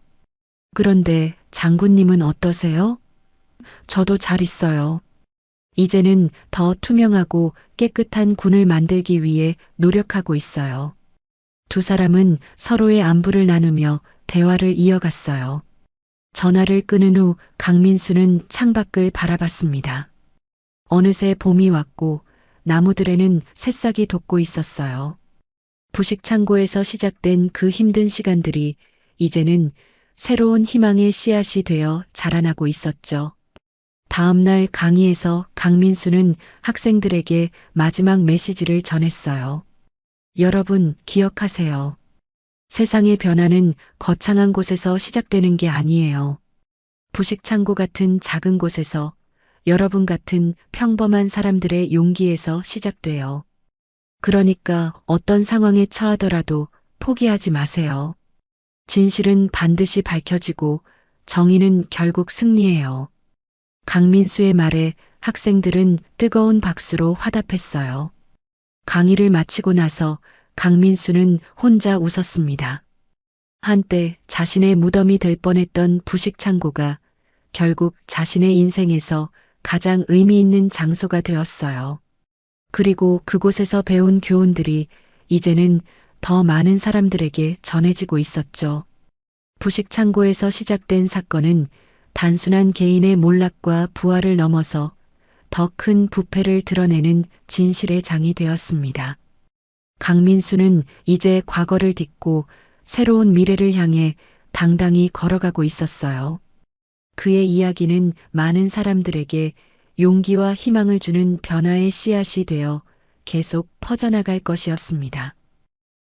그런데 장군님은 어떠세요? 저도 잘 있어요. 이제는 더 투명하고 깨끗한 군을 만들기 위해 노력하고 있어요. 두 사람은 서로의 안부를 나누며 대화를 이어갔어요. 전화를 끊은 후 강민수는 창밖을 바라봤습니다. 어느새 봄이 왔고 나무들에는 새싹이 돋고 있었어요. 부식창고에서 시작된 그 힘든 시간들이 이제는 새로운 희망의 씨앗이 되어 자라나고 있었죠. 다음 날 강의에서 강민수는 학생들에게 마지막 메시지를 전했어요. 여러분, 기억하세요. 세상의 변화는 거창한 곳에서 시작되는 게 아니에요. 부식창고 같은 작은 곳에서, 여러분 같은 평범한 사람들의 용기에서 시작돼요. 그러니까 어떤 상황에 처하더라도 포기하지 마세요. 진실은 반드시 밝혀지고 정의는 결국 승리해요. 강민수의 말에 학생들은 뜨거운 박수로 화답했어요. 강의를 마치고 나서 강민수는 혼자 웃었습니다. 한때 자신의 무덤이 될 뻔했던 부식창고가 결국 자신의 인생에서 가장 의미 있는 장소가 되었어요. 그리고 그곳에서 배운 교훈들이 이제는 더 많은 사람들에게 전해지고 있었죠. 부식창고에서 시작된 사건은 단순한 개인의 몰락과 부활을 넘어서 더 큰 부패를 드러내는 진실의 장이 되었습니다. 강민수는 이제 과거를 딛고 새로운 미래를 향해 당당히 걸어가고 있었어요. 그의 이야기는 많은 사람들에게 용기와 희망을 주는 변화의 씨앗이 되어 계속 퍼져나갈 것이었습니다.